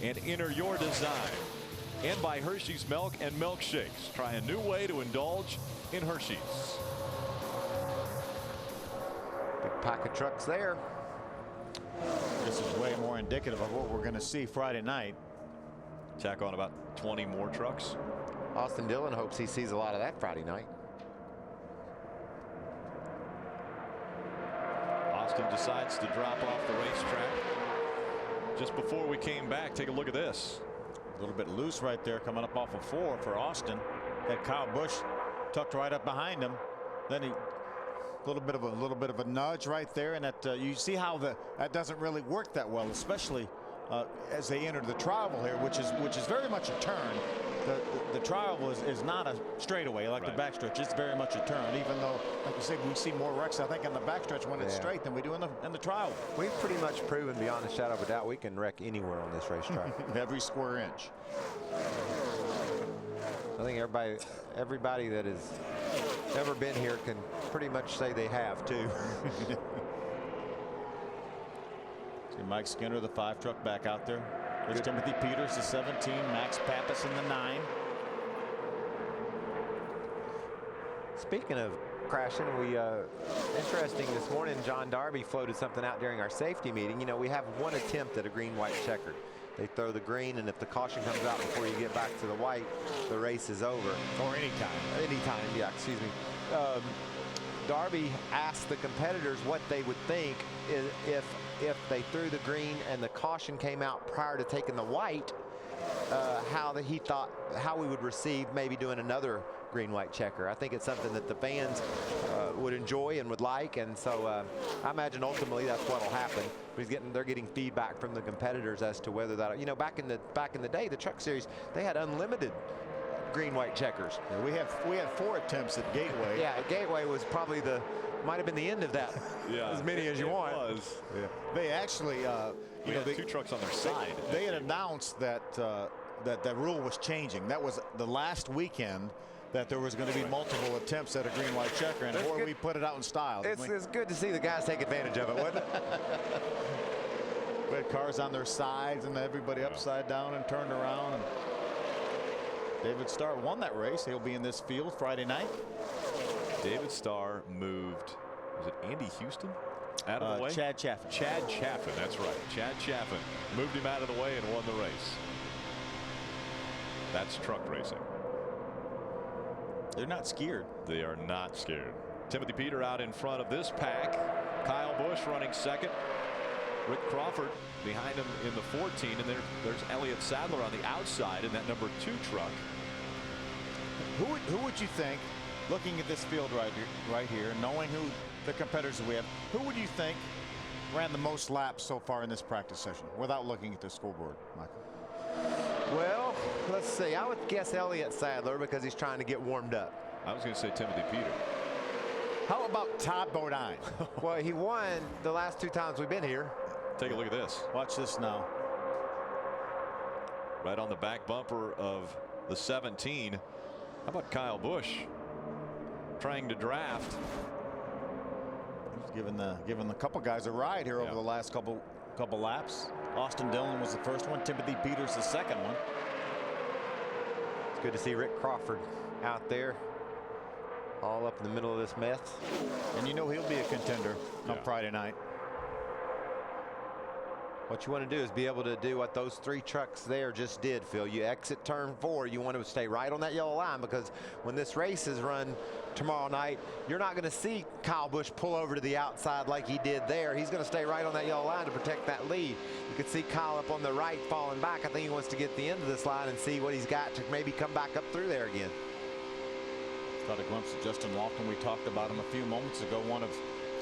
[SPEAKER 1] and enter your design. And by Hershey's Milk and Milkshakes. Try a new way to indulge in Hershey's.
[SPEAKER 2] Big pack of trucks there.
[SPEAKER 3] This is way more indicative of what we're going to see Friday night.
[SPEAKER 1] Tack on about 20 more trucks.
[SPEAKER 2] Austin Dillon hopes he sees a lot of that Friday night.
[SPEAKER 1] Austin decides to drop off the racetrack. Just before we came back, take a look at this.
[SPEAKER 3] A little bit loose right there, coming up off of 4 for Austin. Had Kyle Busch tucked right up behind him. Then he a little bit of a nudge right there, and that you see how that doesn't really work that well, especially as they enter the travel here, which is very much a turn. The travel is not a straightaway like the backstretch. It's very much a turn, even though, like you said, we see more wrecks, I think, in the backstretch when it's straight than we do in the trial.
[SPEAKER 2] We've pretty much proven beyond a shadow of a doubt we can wreck anywhere on this racetrack.
[SPEAKER 3] Every square inch.
[SPEAKER 2] I think everybody that has ever been here can pretty much say they have too.
[SPEAKER 3] See Mike Skinner, the 5 truck, back out there. There's Timothy Peters, the 17, Max Papis in the 9.
[SPEAKER 2] Speaking of crashing, interesting this morning, John Darby floated something out during our safety meeting. You know, we have one attempt at a green-white checker. They throw the green, and if the caution comes out before you get back to the white, the race is over.
[SPEAKER 3] Or anytime,
[SPEAKER 2] yeah, excuse me. Darby asked the competitors what they would think if they threw the green and the caution came out prior to taking the white, he thought how we would receive maybe doing another green-white checker. I think it's something that the fans would enjoy and would like, and so I imagine ultimately that's what will happen. But they're getting feedback from the competitors as to whether that, you know, back in the day, the Truck Series, they had unlimited green-white checkers.
[SPEAKER 3] Yeah, we had 4 attempts at Gateway.
[SPEAKER 2] Yeah, Gateway was probably might have been the end of that.
[SPEAKER 1] Yeah,
[SPEAKER 2] as many as you want.
[SPEAKER 3] Yeah. They actually,
[SPEAKER 1] we had 2 trucks on their side.
[SPEAKER 3] They had announced that that rule was changing. That was the last weekend that there was going to be multiple attempts at a green-white checker, and boy, we put it out in style.
[SPEAKER 2] It's good to see the guys take advantage of it, wasn't it?
[SPEAKER 3] We had cars on their sides and everybody upside down and turned around. And David Starr won that race. He'll be in this field Friday night.
[SPEAKER 1] David Starr moved, was it Andy Houston out of the way?
[SPEAKER 3] Chad Chaffin.
[SPEAKER 1] Chad Chaffin, that's right. Chad Chaffin moved him out of the way and won the race. That's truck racing.
[SPEAKER 3] They're not scared.
[SPEAKER 1] They are not scared. Timothy Peter out in front of this pack. Kyle Busch running second. Rick Crawford behind him in the 14, and there's Elliot Sadler on the outside in that number 2 truck.
[SPEAKER 3] Who would you think, looking at this field right here, knowing who the competitors we have, who would you think ran the most laps so far in this practice session without looking at the scoreboard, Michael?
[SPEAKER 2] Well, let's see. I would guess Elliot Sadler because he's trying to get warmed up.
[SPEAKER 1] I was going to say Timothy Peter.
[SPEAKER 3] How about Todd Bodine?
[SPEAKER 2] Well, he won the last 2 times we've been here.
[SPEAKER 1] Take a look at this.
[SPEAKER 3] Watch this now.
[SPEAKER 1] Right on the back bumper of the 17. How about Kyle Busch trying to draft?
[SPEAKER 3] He's giving a couple guys a ride here over the last couple laps. Austin Dillon was the first one. Timothy Peters the second one.
[SPEAKER 2] It's good to see Rick Crawford out there, all up in the middle of this mess.
[SPEAKER 3] And you know he'll be a contender come Friday night.
[SPEAKER 2] What you want to do is be able to do what those 3 trucks there just did, Phil. You exit turn 4, you want to stay right on that yellow line, because when this race is run tomorrow night, you're not going to see Kyle Busch pull over to the outside like he did there. He's going to stay right on that yellow line to protect that lead. You can see Kyle up on the right falling back. I think he wants to get the end of this line and see what he's got to maybe come back up through there again.
[SPEAKER 3] Got a glimpse of Justin Lofton. We talked about him a few moments ago. One of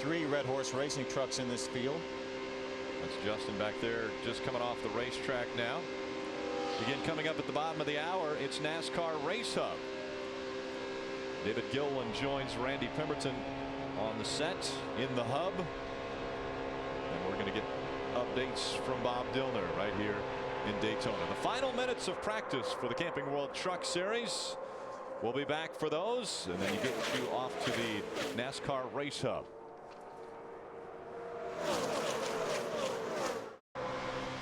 [SPEAKER 3] 3 Red Horse Racing trucks in this field.
[SPEAKER 1] That's Justin back there just coming off the racetrack now. Again, coming up at the bottom of the hour, it's NASCAR Race Hub. David Gilliland joins Randy Pemberton on the set in the hub. And we're going to get updates from Bob Dillner right here in Daytona. The final minutes of practice for the Camping World Truck Series. We'll be back for those, and then you get you off to the NASCAR Race Hub.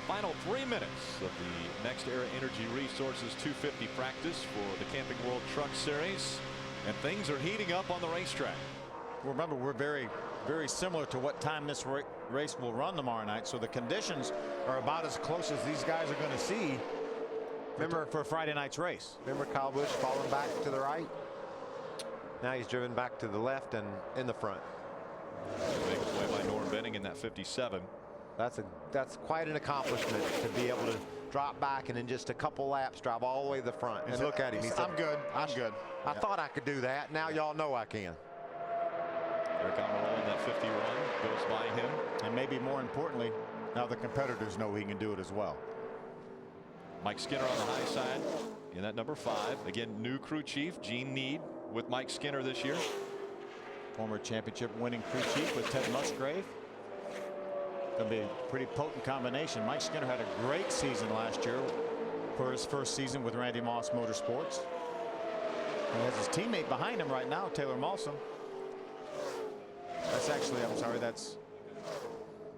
[SPEAKER 1] Final 3 minutes of the Nextera Energy Resources 250 practice for the Camping World Truck Series, and things are heating up on the racetrack.
[SPEAKER 3] Remember, we're very, very similar to what time this race will run tomorrow night, so the conditions are about as close as these guys are going to see for Friday night's race.
[SPEAKER 2] Remember Kyle Busch falling back to the right? Now he's driven back to the left and in the front.
[SPEAKER 1] Make his way by Norm Benning in that 57.
[SPEAKER 2] That's quite an accomplishment to be able to drop back and in just a couple laps drive all the way to the front. And look at him. He said,
[SPEAKER 3] I'm good. I'm good.
[SPEAKER 2] I thought I could do that. Now y'all know I can.
[SPEAKER 1] Eric Almirola in that 51 goes by him.
[SPEAKER 3] And maybe more importantly, now the competitors know he can do it as well.
[SPEAKER 1] Mike Skinner on the high side in that number 5. Again, new crew chief Gene Need with Mike Skinner this year.
[SPEAKER 3] Former championship winning crew chief with Ted Musgrave. Going to be a pretty potent combination. Mike Skinner had a great season last year for his first season with Randy Moss Motorsports. He has his teammate behind him right now, Tayler Malsam. That's actually, I'm sorry, that's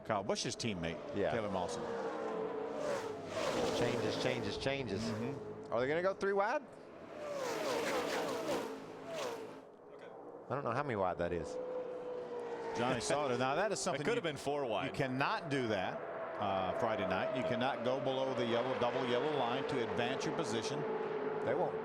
[SPEAKER 3] Kyle Busch's teammate, Tayler Malsam.
[SPEAKER 2] Changes. Are they going to go 3 wide? I don't know how many wide that is.
[SPEAKER 3] Johnny Sauter. Now that is something.
[SPEAKER 1] It could have been 4 wide.
[SPEAKER 3] You cannot do that Friday night. You cannot go below the double yellow line to advance your position.
[SPEAKER 2] They won't.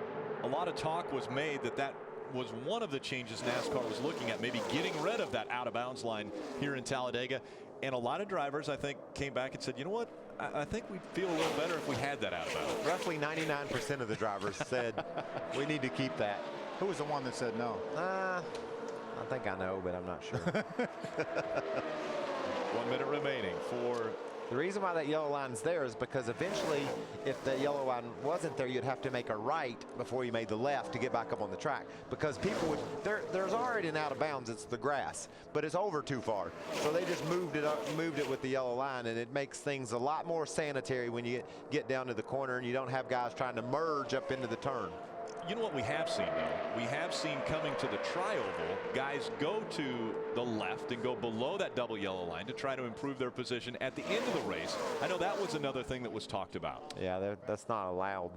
[SPEAKER 1] A lot of talk was made that was one of the changes NASCAR was looking at, maybe getting rid of that out of bounds line here in Talladega. And a lot of drivers, I think, came back and said, you know what? I think we'd feel a little better if we had that out of bounds.
[SPEAKER 2] Roughly 99% of the drivers said we need to keep that.
[SPEAKER 3] Who was the one that said no?
[SPEAKER 2] I think I know, but I'm not sure.
[SPEAKER 1] 1 minute remaining for.
[SPEAKER 2] The reason why that yellow line's there is because eventually, if that yellow line wasn't there, you'd have to make a right before you made the left to get back up on the track. Because people would, there's already an out of bounds. It's the grass, but it's over too far. So they just moved it with the yellow line, and it makes things a lot more sanitary when you get down to the corner and you don't have guys trying to merge up into the turn.
[SPEAKER 1] You know what we have seen, though? We have seen coming to the tri-oval, guys go to the left and go below that double yellow line to try to improve their position at the end of the race. I know that was another thing that was talked about.
[SPEAKER 2] Yeah, that's not allowed.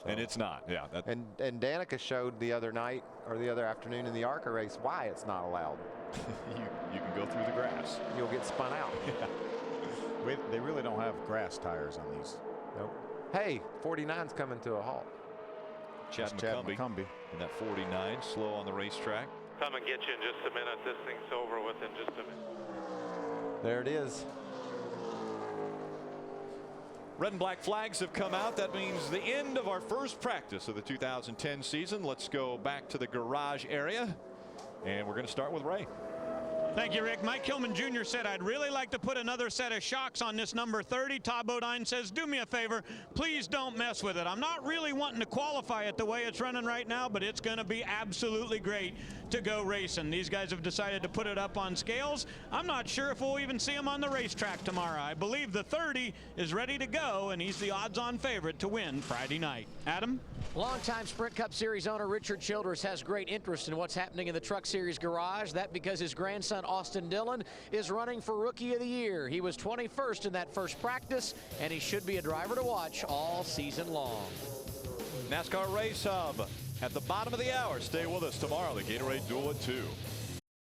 [SPEAKER 2] So.
[SPEAKER 1] And it's not, yeah.
[SPEAKER 2] And Danica showed the other night or the other afternoon in the ARCA race why it's not allowed.
[SPEAKER 1] you can go through the grass.
[SPEAKER 2] You'll get spun out.
[SPEAKER 3] Yeah. They really don't have grass tires on these.
[SPEAKER 2] Nope. Hey, 49's coming to a halt.
[SPEAKER 1] Chad McCumbee in that 49, slow on the racetrack.
[SPEAKER 6] Come and get you in just a minute. This thing's over with in just a minute.
[SPEAKER 2] There it is.
[SPEAKER 1] Red and black flags have come out. That means the end of our first practice of the 2010 season. Let's go back to the garage area, and we're going to start with Ray.
[SPEAKER 4] Thank you, Rick. Mike Hillman Jr. said, I'd really like to put another set of shocks on this number 30. Todd Bodine says, do me a favor, please don't mess with it. I'm not really wanting to qualify it the way it's running right now, but it's going to be absolutely great to go racing. These guys have decided to put it up on scales. I'm not sure if we'll even see him on the racetrack tomorrow. I believe the 30 is ready to go, and he's the odds-on favorite to win Friday night. Adam?
[SPEAKER 5] Longtime Sprint Cup Series owner Richard Childress has great interest in what's happening in the Truck Series garage. That because his grandson Austin Dillon is running for Rookie of the Year. He was 21st in that first practice, and he should be a driver to watch all season long.
[SPEAKER 1] NASCAR Race Hub at the bottom of the hour. Stay with us tomorrow. The Gatorade Duel at 2.